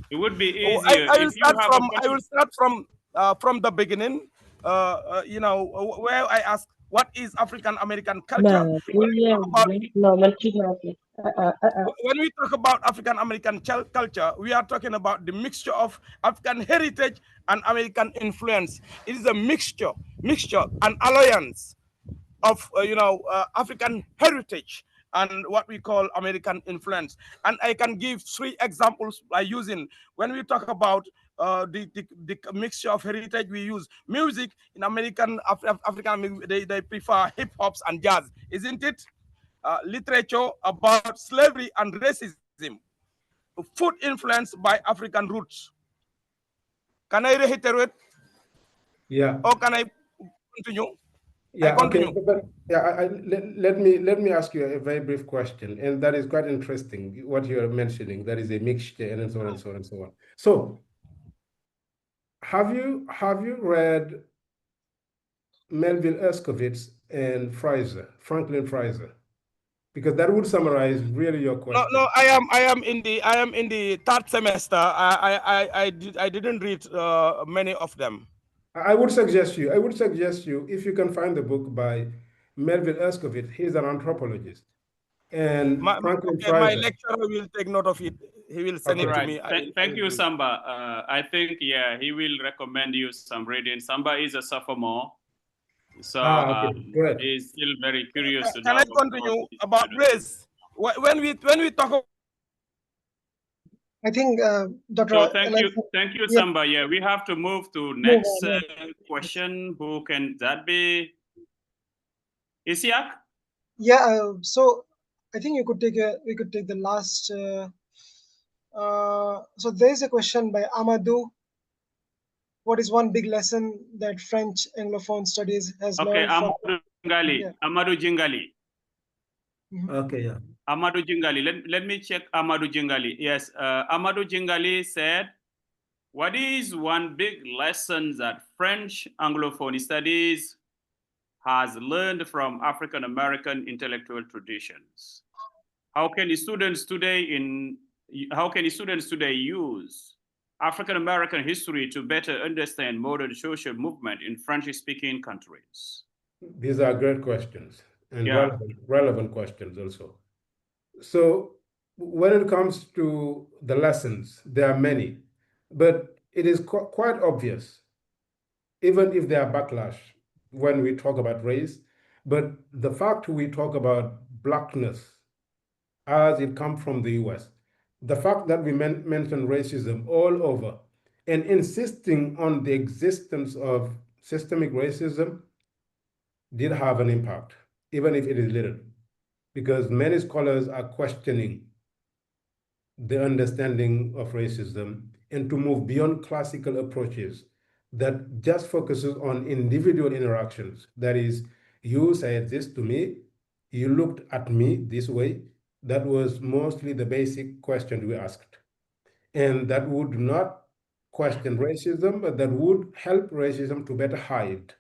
It would be easier. I will start from the beginning. Where I ask, what is African American culture? When we talk about African American culture, we are talking about the mixture of African heritage and American influence. It is a mixture, an alliance of African heritage and what we call American influence. And I can give 3 examples by using, when we talk about the mixture of heritage, we use music. In African, they prefer hip hops and jazz, isn't it? Literature about slavery and racism, food influenced by African roots. Can I reiterate? Yeah. Or can I continue? Yeah, okay. But yeah, let me ask you a very brief question, and that is quite interesting. What you are mentioning, that is a mixture, and so on and so on and so on. So, have you read Melville Erskowitz and Franklin Fraser? Because that would summarize really your question. No, I am in the 3rd semester. I didn't read many of them. I would suggest you, if you can find the book by Melville Erskowitz. He's an anthropologist. And Franklin Fraser. My lecturer will take note of it. He will send it to me. Thank you, Samba. I think, yeah, he will recommend you some reading. Samba is a sophomore, so he's still very curious to know. Can I continue about race? When we talk about, I think Dr. So thank you, Samba. Yeah, we have to move to next question. Who can that be? Isiak? Yeah. So I think we could take the last. So there's a question by Amadou. What is one big lesson that French Anglophone studies has learned from? Amadou Jingali. Okay, yeah. Amadou Jingali. Let me check Amadou Jingali. Yes, Amadou Jingali said, what is one big lesson that French Anglophone studies has learned from African American intellectual traditions? How can students today use African American history to better understand modern social movement in French-speaking countries? These are great questions, and relevant questions also. So when it comes to the lessons, there are many, but it is quite obvious, even if there are backlash when we talk about race, but the fact we talk about Blackness as it comes from the US, the fact that we mention racism all over and insisting on the existence of systemic racism did have an impact, even if it is little, because many scholars are questioning the understanding of racism and to move beyond classical approaches that just focuses on individual interactions. That is, you said this to me, you looked at me this way. That was mostly the basic question we asked. And that would not question racism, but that would help racism to better hide.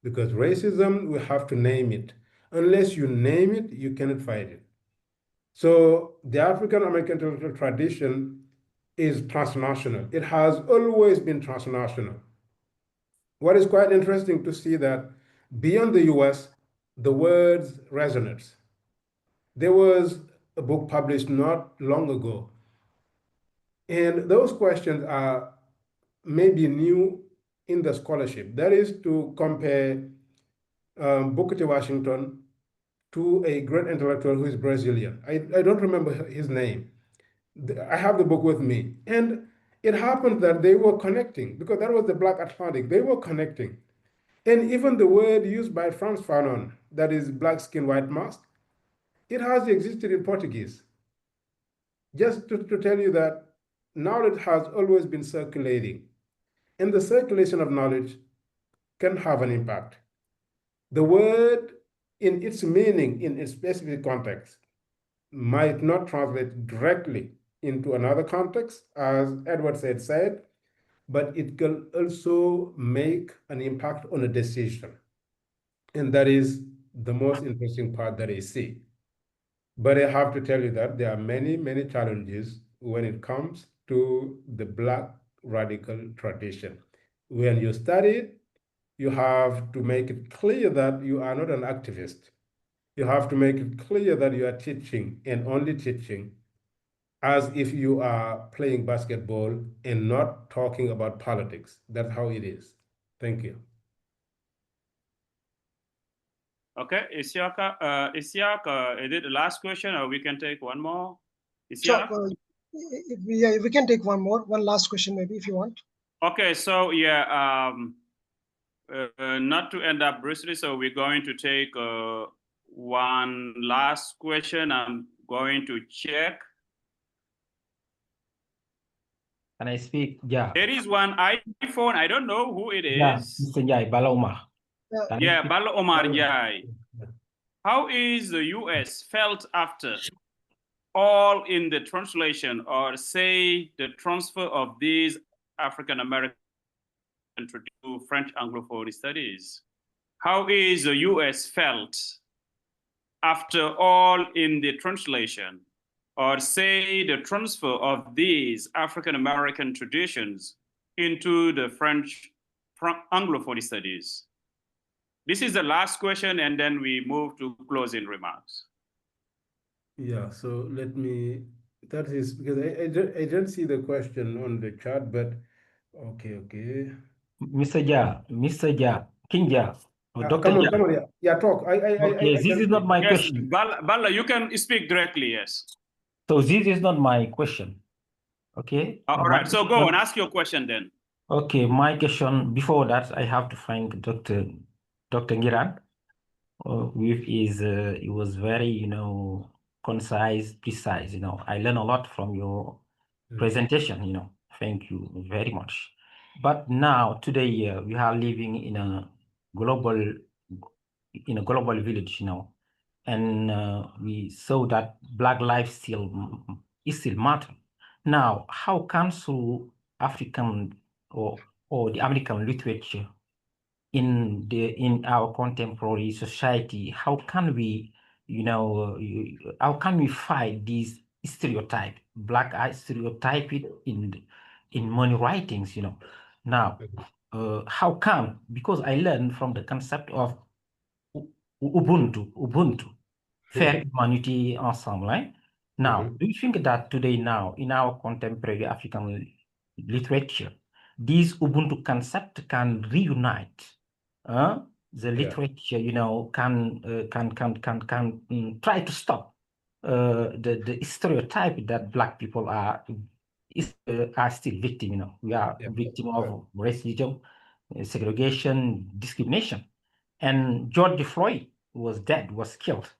Because racism, we have to name it. Unless you name it, you cannot fight it. So the African American intellectual tradition is transnational. It has always been transnational. What is quite interesting to see that beyond the US, the words resonates. There was a book published not long ago, and those questions are maybe new in the scholarship. That is to compare Booker T. Washington to a great intellectual who is Brazilian. I don't remember his name. I have the book with me. And it happened that they were connecting, because that was the Black Atlantic. They were connecting. And even the word used by Frantz Fanon, that is black skin, white mask, it has existed in Portuguese. Just to tell you that knowledge has always been circulating. And the circulation of knowledge can have an impact. The word in its meaning, in its specific context, might not translate directly into another context, as Edward said, but it can also make an impact on a decision. And that is the most interesting part that I see. But I have to tell you that there are many, many challenges when it comes to the Black radical tradition. When you study it, you have to make it clear that you are not an activist. You have to make it clear that you are teaching and only teaching as if you are playing basketball and not talking about politics. That's how it is. Thank you. Okay, Isiaka, is it the last question, or we can take one more? Sure. We can take one last question maybe if you want. Okay, so yeah, not to end up brusquely, so we're going to take one last question. I'm going to check. Can I speak? Yeah. There is one iPhone. I don't know who it is. Yeah, Mr. Njai, Bala Omar. Yeah, Bala Omar Njai. How is the US felt after all in the translation, or say the transfer of these African American to French Anglophone studies? How is the US felt after all in the translation, or say the transfer of these African American traditions into the French Anglophone studies? This is the last question, and then we move to closing remarks. Yeah, so let me, that is, because I don't see the question on the chat, but okay. Mr. Ja, King Ja, Dr. Come Ja. on, yeah, talk. Okay, this is not my yes, question. Bala, you can speak directly, yes. So this is not my question, okay? All right, so go and ask your question then. Okay, my question, before that, I have to thank Dr. NGUIRANE with his, it was very, concise, precise, I learned a lot from your presentation, thank you very much. But now, today, we are living in a global village, and we saw that Black life still matter. Now, how can through African or the American literature in our contemporary society, how can we, how can we fight these stereotype, Black eye stereotype in money writings, Now, how come? Because I learned from the concept of Ubuntu, fair humanity ensemble, right? Now, do you think that today now, in our contemporary African literature, this Ubuntu concept can reunite the literature, can try to stop the stereotype that Black people are still victim, we are victim of racism, segregation, discrimination. And George Floyd was dead, was killed.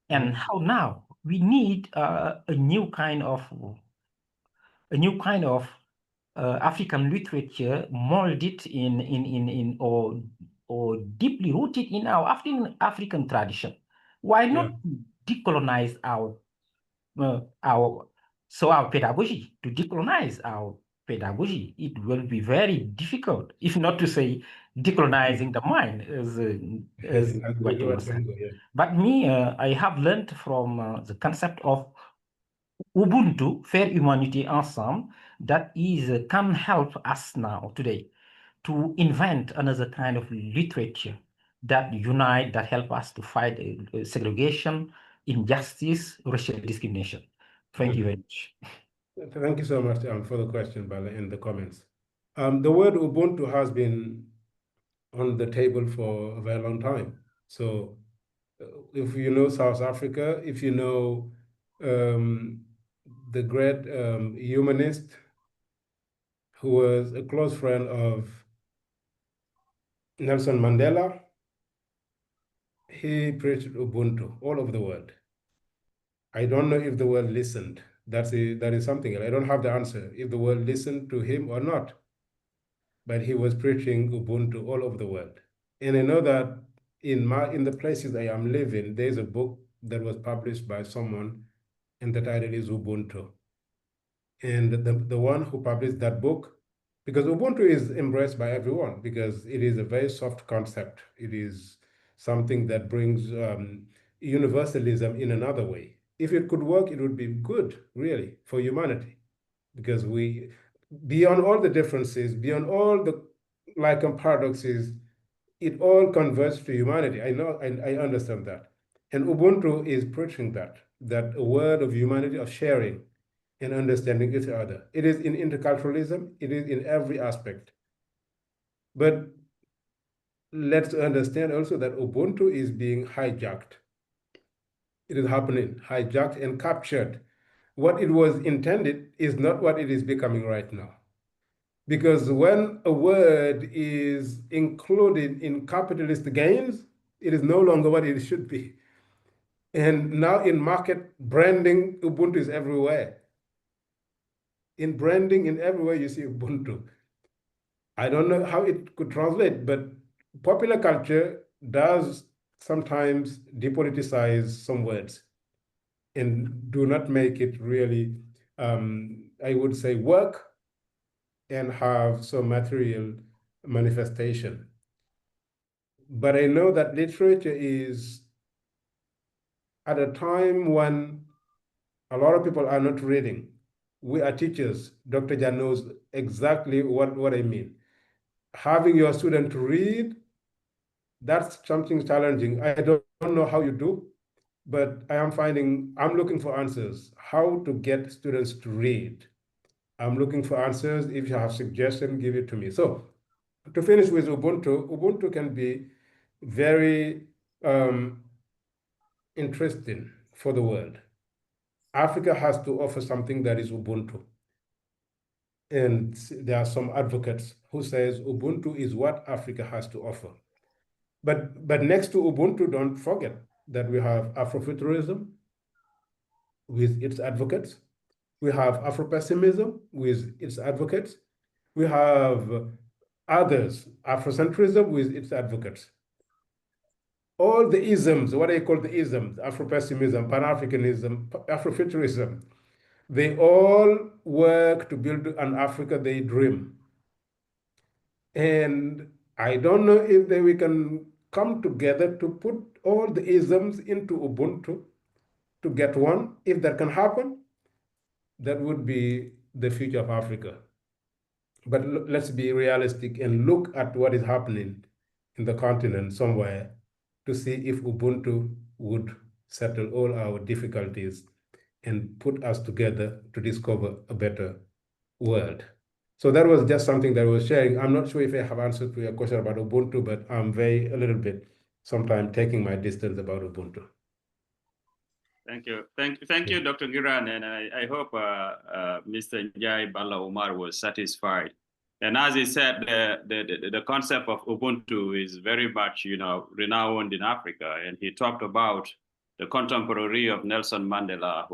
And how now we need a new kind of African literature molded in or deeply rooted in our African tradition. Why not decolonize our pedagogy? To decolonize our pedagogy, it will be very difficult, if not to say decolonizing the mind, as what you were saying. But me, I have learned from the concept of Ubuntu, fair humanity ensemble, that is can help us now today to invent another kind of literature that unite, that help us to fight segregation, injustice, racial discrimination. Thank you very much. Thank you so much for the question, Bala, in the comments. The word Ubuntu has been on the table for a very long time. So if you know South Africa, if you know the great humanist who was a close friend of Nelson Mandela, he preached Ubuntu all over the world. I don't know if the world listened. That is something. I don't have the answer if the world listened to him or not. But he was preaching Ubuntu all over the world. And I know that in the places I am living, there's a book that was published by someone, and the title is Ubuntu. And the one who published that book, because Ubuntu is embraced by everyone, because it is a very soft concept. It is something that brings universalism in another way. If it could work, it would be good, really, for humanity, because we, beyond all the differences, beyond all the paradoxes, it all converges to humanity. I know, I understand that. And Ubuntu is preaching that a word of humanity, of sharing and understanding each other. It is in interculturalism, it is in every aspect. But let's understand also that Ubuntu is being hijacked. It is happening, hijacked and captured. What it was intended is not what it is becoming right now. Because when a word is included in capitalist gains, it is no longer what it should be. And now in market branding, Ubuntu is everywhere. In branding, in everywhere you see Ubuntu. I don't know how it could translate, but popular culture does sometimes depoliticize some words and do not make it really, I would say, work and have some material manifestation. But I know that literature is at a time when a lot of people are not reading. We are teachers. Dr. Jan knows exactly what I mean. Having your student read, that's something challenging. I don't know how you do, but I'm looking for answers. How to get students to read. I'm looking for answers. If you have suggestions, give it to me. So to finish with Ubuntu can be very interesting for the world. Africa has to offer something that is Ubuntu. And there are some advocates who says Ubuntu is what Africa has to offer. But next to Ubuntu, don't forget that we have Afrofuturism with its advocates. We have Afropessimism with its advocates. We have others, Afrocentrism with its advocates. All the isms, what I call the isms, Afropessimism, Pan-Africanism, Afrofuturism, they all work to build an Africa they dream. And I don't know if we can come together to put all the isms into Ubuntu to get one. If that can happen, that would be the future of Africa. But let's be realistic and look at what is happening in the continent somewhere to see if Ubuntu would settle all our difficulties and put us together to discover a better world. So that was just something that I was sharing. I'm not sure if I have answered to your question about Ubuntu, but I'm a little bit sometimes taking my distance about Ubuntu. Thank you. Thank you, Dr. NGUIRANE, and I hope Mr. Njai Bala Omar was satisfied. And as he said, the concept of Ubuntu is very much, renowned in Africa. And he talked about the contemporary of Nelson Mandela,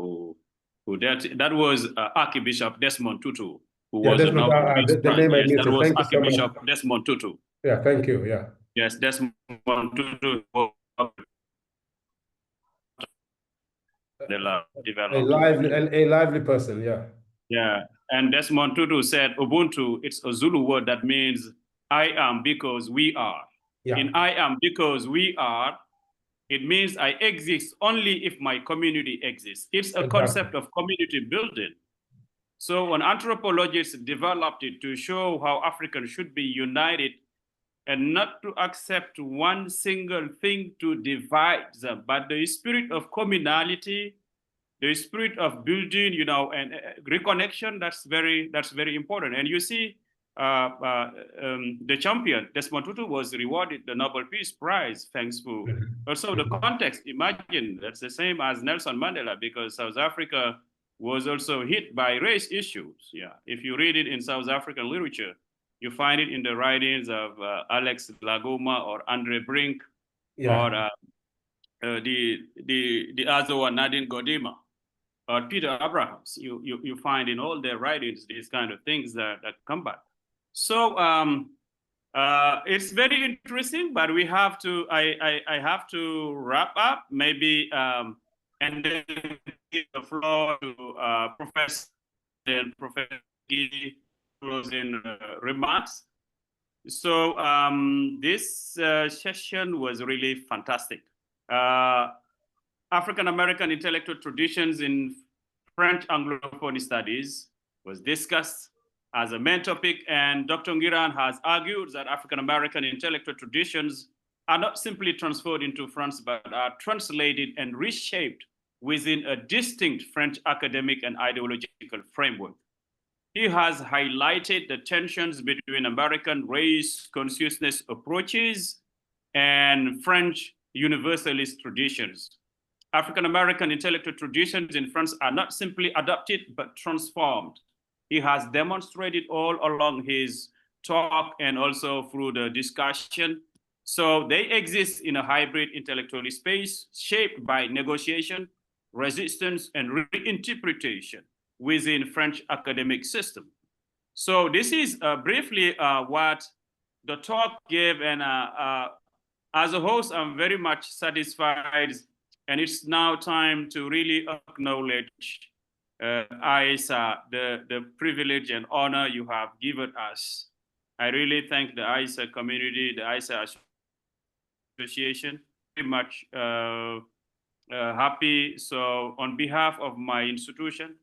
that was Archbishop Desmond Tutu, who was a Nobel Peace Prize. Yes, that was Archbishop Desmond Tutu. Yeah, thank you. Yeah. Yes, Desmond Tutu. A lively person, yeah. Yeah, and Desmond Tutu said, Ubuntu, it's a Zulu word that means I am because we are. Yeah. In I am because we are, it means I exist only if my community exists. It's a concept of community building. So an anthropologist developed it to show how Africans should be united and not to accept one single thing to divide them, but the spirit of communality, the spirit of building, and reconnection, that's very important. And you see, the champion, Desmond Tutu, was rewarded the Nobel Peace Prize, thanks to also the context. Imagine that's the same as Nelson Mandela, because South Africa was also hit by race issues. Yeah, if you read it in South African literature, you find it in the writings of Alex Lagoma or Andre Brink, or the other one, Nadine Godima, or Peter Abrahams. You find in all their writings these kind of things that come back. So it's very interesting, but we have to. I have to wrap up maybe, and then give the floor to Professor Gidi closing remarks. So this session was really fantastic. African-American intellectual traditions in French Anglophone studies was discussed as a main topic, and Dr. NGUIRANE has argued that African-American intellectual traditions are not simply transferred into French, but are translated and reshaped within a distinct French academic and ideological framework. He has highlighted the tensions between American race consciousness approaches and French universalist traditions. African-American intellectual traditions in France are not simply adopted, but transformed. He has demonstrated all along his talk and also through the discussion. So they exist in a hybrid intellectual space shaped by negotiation, resistance, and reinterpretation within French academic system. So this is briefly what the talk gave, and as a host, I'm very much satisfied, and it's now time to really acknowledge IASA, the privilege and honor you have given us. I really thank the IASA community, the IASA Association, very much happy. So on behalf of my institution,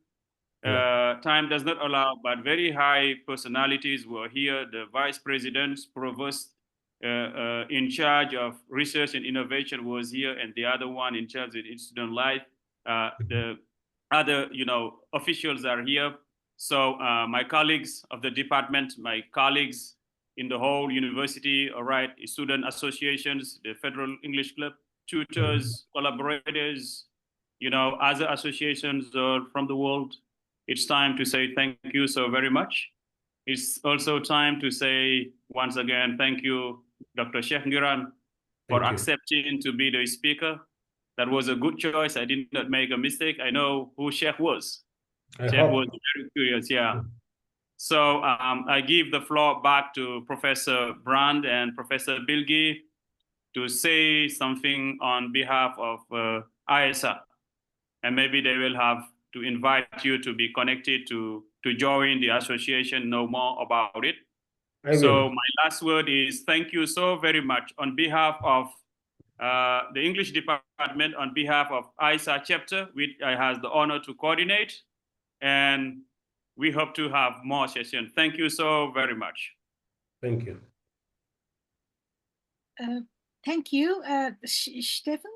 time does not allow, but very high personalities were here, the vice presidents, provost in charge of research and innovation was here, and the other one in charge of student life. The other, officials are here. So my colleagues of the department, my colleagues in the whole university, all right, student associations, the Federal English Club, tutors, collaborators, other associations from the world. It's time to say thank you so very much. It's also time to say once again, thank you, Dr. Cheikh NGUIRANE, for accepting to be the speaker. That was a good choice. I did not make a mistake. I know who Cheikh was. Cheikh was very curious, yeah. So I give the floor back to Professor Brand and Professor Bilgi to say something on behalf of IASA. And maybe they will have to invite you to be connected to join the association, know more about it. So my last word is thank you so very much on behalf of the English department, on behalf of IASA chapter, which I have the honor to coordinate. And we hope to have more sessions. Thank you so very much. Thank you. Thank you. Stefan,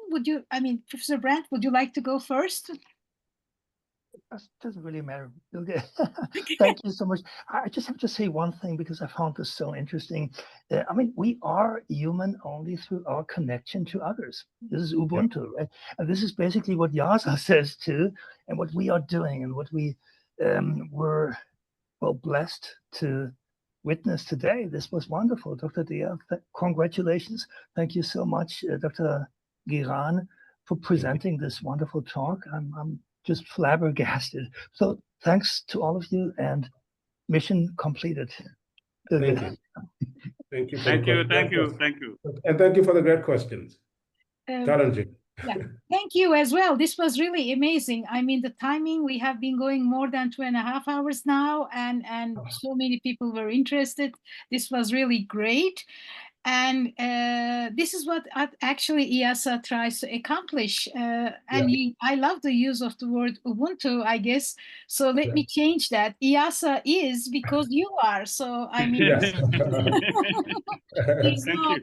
Professor Brandt, would you like to go first? It doesn't really matter. Okay. Thank you so much. I just have to say one thing because I found this so interesting. We are human only through our connection to others. This is Ubuntu, right? And this is basically what IASA says too, and what we are doing, and what we were blessed to witness today. This was wonderful, Dr. Dia. Congratulations. Thank you so much, Dr. NGUIRANE, for presenting this wonderful talk. I'm just flabbergasted. So thanks to all of you, and mission completed. Thank you. Thank you. Thank you. Thank you. Thank you. And thank you for the great questions. Challenging. Yeah, thank you as well. This was really amazing. The timing, we have been going more than 2.5 hours now, and so many people were interested. This was really great. And this is what actually IASA tries to accomplish. I love the use of the word Ubuntu, I guess. So let me change that. IASA is because you are. So Yes.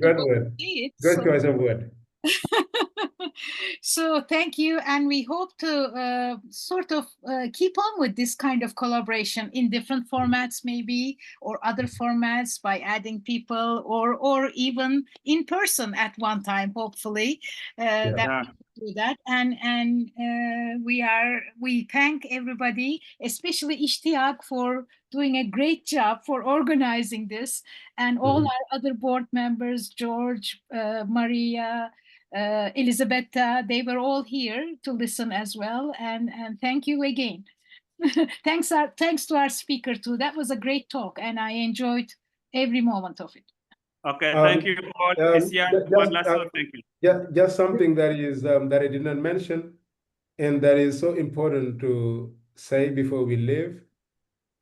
Good word. Good choice of word. So thank you, and we hope to keep on with this kind of collaboration in different formats, maybe, or other formats, by adding people, or even in person at one time, hopefully. That we do that, and we thank everybody, especially Ishtiaq, for doing a great job for organizing this, and all our other board members, George, Maria, Elisabetta, they were all here to listen as well, and thank you again. Thanks to our speaker too. That was a great talk, and I enjoyed every moment of it. Okay, thank you. Thank you. Just something that is that I did not mention, and that is so important to say before we leave,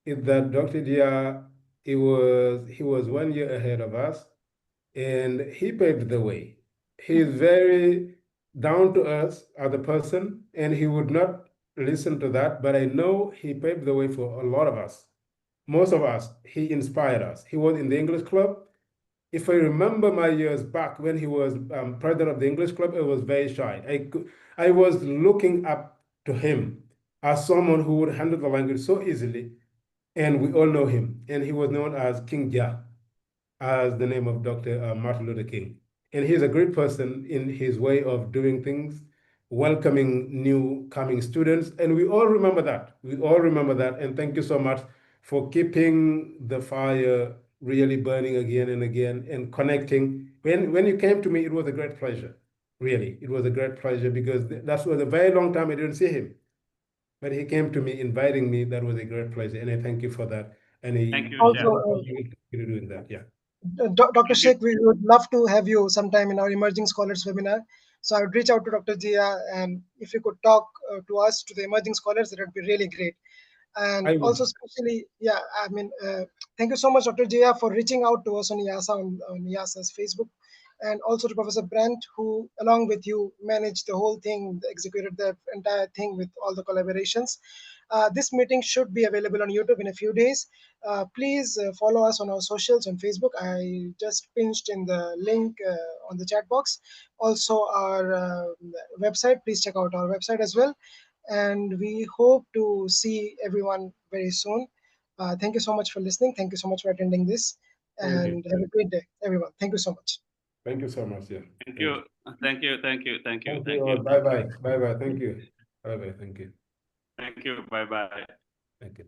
is that Dr. Dia, he was 1 year ahead of us, and he paved the way. He is very down to earth as a person, and he would not listen to that, but I know he paved the way for a lot of us. Most of us, he inspired us. He was in the English club, If I remember my years back when he was president of the English club, I was very shy. I was looking up to him as someone who would handle the language so easily, and we all know him. And he was known as King Ja, as the name of Dr. Martin Luther King. And he's a great person in his way of doing things, welcoming new coming students. And we all remember that. We all remember that. And thank you so much for keeping the fire really burning again and again and connecting. When you came to me, it was a great pleasure. Really, it was a great pleasure because that was a very long time I didn't see him. But he came to me, inviting me. That was a great pleasure. And I thank you for that. And Thank you, also, will continue doing that. Yeah. Dr. Sheikh, we would love to have you sometime in our Emerging Scholars webinar. So I would reach out to Dr. Dia, and if you could talk to us, to the emerging scholars, that would be really great. And also, especially, yeah, I mean, thank you so much, Dr. Dia, for reaching out to us on IASA, on IASA's Facebook, and also to Professor Brandt, who, along with you, managed the whole thing, executed the entire thing with all the collaborations. This meeting should be available on YouTube in a few days. Please follow us on our socials on Facebook. I just pinched in the link on the chat box. Also, our website, please check out our website as well. And we hope to see everyone very soon. Thank you so much for listening. Thank you so much for attending this. And have a great day, everyone. Thank you so much. Thank you so much. Yeah. Thank you. Thank you. Thank you. Thank you. Thank you. Bye bye. Bye bye. Thank you. Bye bye. Thank you. Thank you. Bye bye. Thank you.